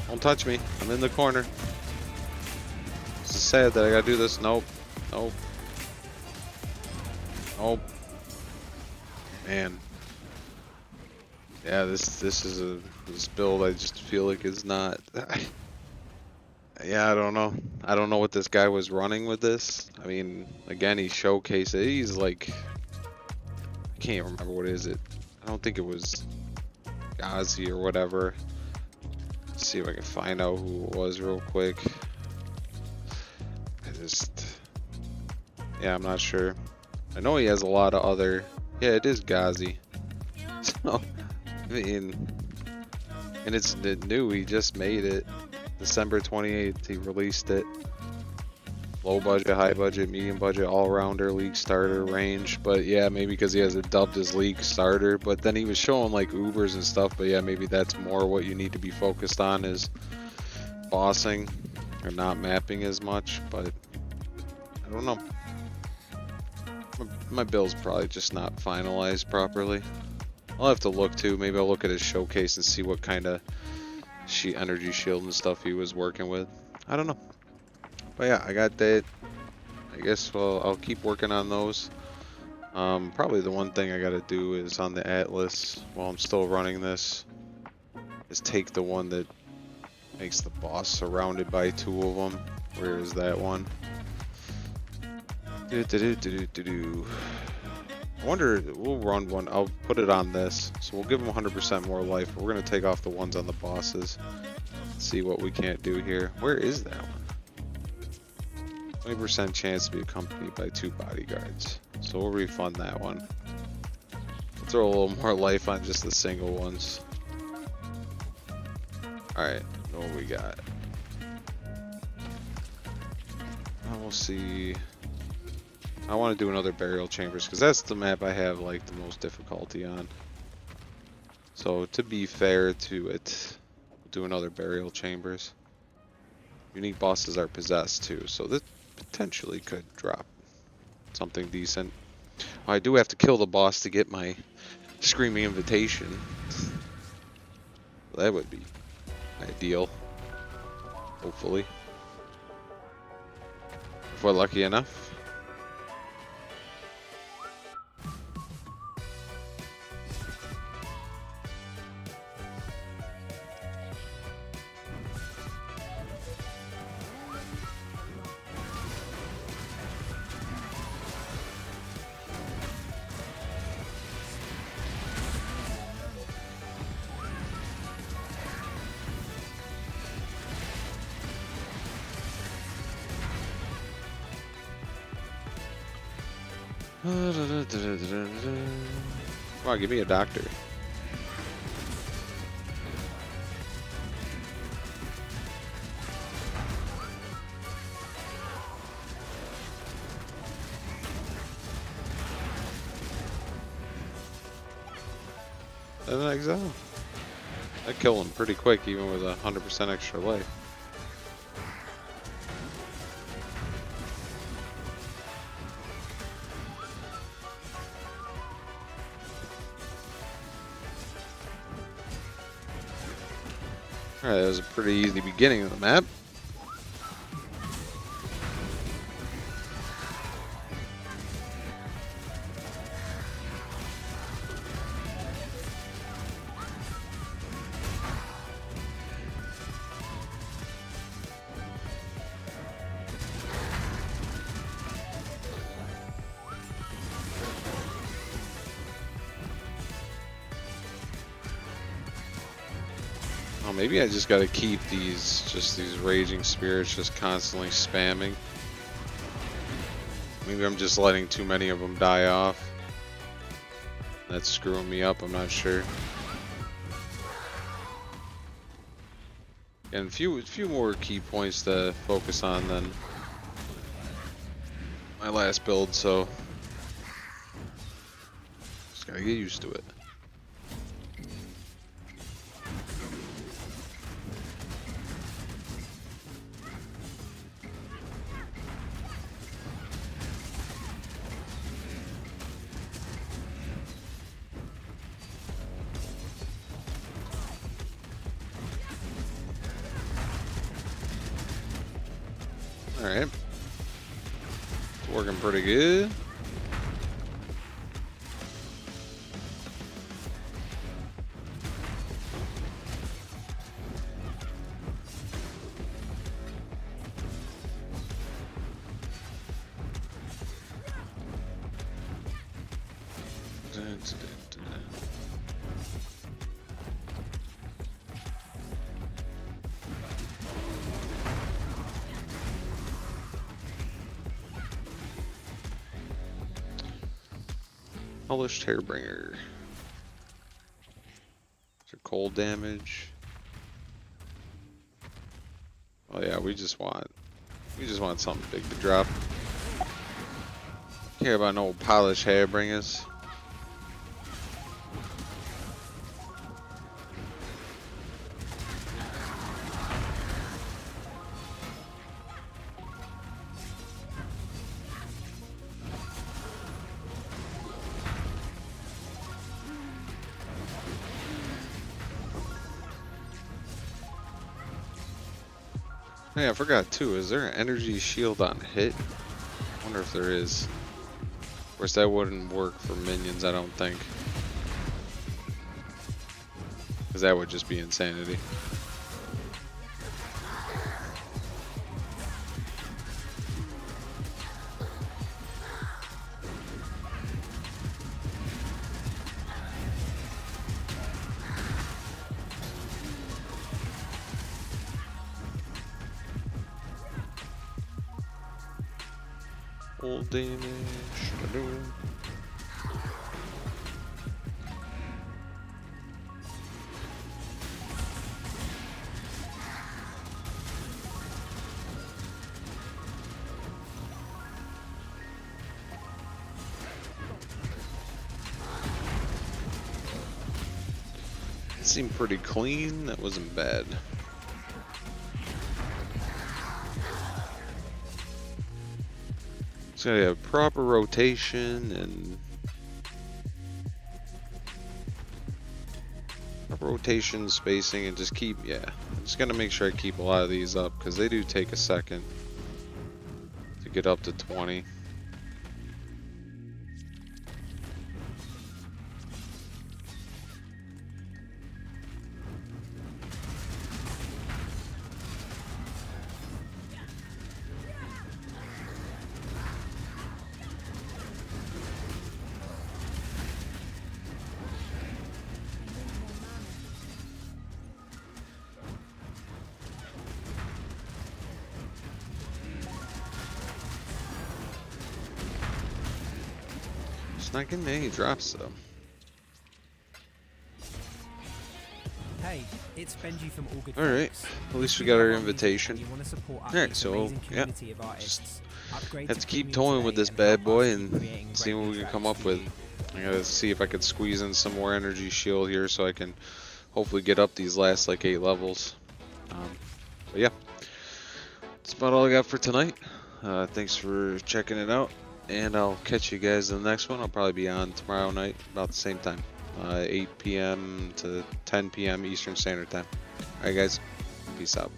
Don't touch me, I'm in the corner. This is sad that I gotta do this. Nope. Nope. Nope. Man. Yeah, this build I just feel like is not. Yeah, I don't know. I don't know what this guy was running with this. I mean, again, he showcased it. He's like, I can't remember what is it. I don't think it was Ghazi or whatever. Let's see if I can find out who it was real quick. Yeah, I'm not sure. I know he has a lot of other. Yeah, it is Ghazi. So, I mean, and it's new. He just made it. December 28th, he released it. Low budget, high budget, medium budget, all-rounder, league starter range. But yeah, maybe because he has it dubbed as league starter. But then he was showing like Ubers and stuff. But yeah, maybe that's more what you need to be focused on is bossing or not mapping as much. But I don't know. My build's probably just not finalized properly. I'll have to look too. Maybe I'll look at his showcase and see what kind of energy shield and stuff he was working with. I don't know. But yeah, I got that. I guess I'll keep working on those. Probably the one thing I gotta do is on the Atlas while I'm still running this is take the one that makes the boss surrounded by two of them. Where is that one? I wonder, we'll run one. I'll put it on this, so we'll give them 100% more life. But we're gonna take off the ones on the bosses. See what we can't do here. Where is that one? 20% chance to be accompanied by 2 bodyguards. So we'll refund that one. Throw a little more life on just the single ones. Alright, what we got? Now we'll see. I want to do another burial chambers because that's the map I have like the most difficulty on. So to be fair to it, we'll do another burial chambers. Unique bosses are possessed too, so this potentially could drop something decent. I do have to kill the boss to get my screaming invitation. That would be ideal. Hopefully. If we're lucky enough. Come on, give me a doctor. An exile. I kill him pretty quick, even with 100% extra life. Alright, that was a pretty easy beginning of the map. Oh, maybe I just gotta keep these raging spirits just constantly spamming. Maybe I'm just letting too many of them die off. That's screwing me up, I'm not sure. And a few more key points to focus on, then my last build, so just gotta get used to it. Alright. It's working pretty good. Polished Hairbringer. So cold damage. Oh yeah, we just want something big to drop. Care about no polished Hairbringers. Hey, I forgot too, is there an energy shield on hit? I wonder if there is. Of course, that wouldn't work for minions, I don't think. Because that would just be insanity. Full damage. It seemed pretty clean. That wasn't bad. So you have proper rotation and proper rotation, spacing, and just keep, yeah. I'm just gonna make sure I keep a lot of these up because they do take a second to get up to 20. It's not getting any drops though. Hey, it's Benji from All Good Alright, Folks. at least If we you got our love our music invitation. and you want to support us, Alright, this so amazing yeah, community of artists, upgrade have to to keep premium toying with today this and bad help boy us keep and creating see great what new we can tracks come up for with. you. I gotta see if I could squeeze in some more energy shield here so I can hopefully get up these last like 8 levels. But yeah, that's about all I got for tonight. Thanks for checking it out, and I'll catch you guys in the next one. I'll probably be on tomorrow night about the same time, 8 p.m. to 10 p.m. Eastern Standard Time. Alright guys, peace out.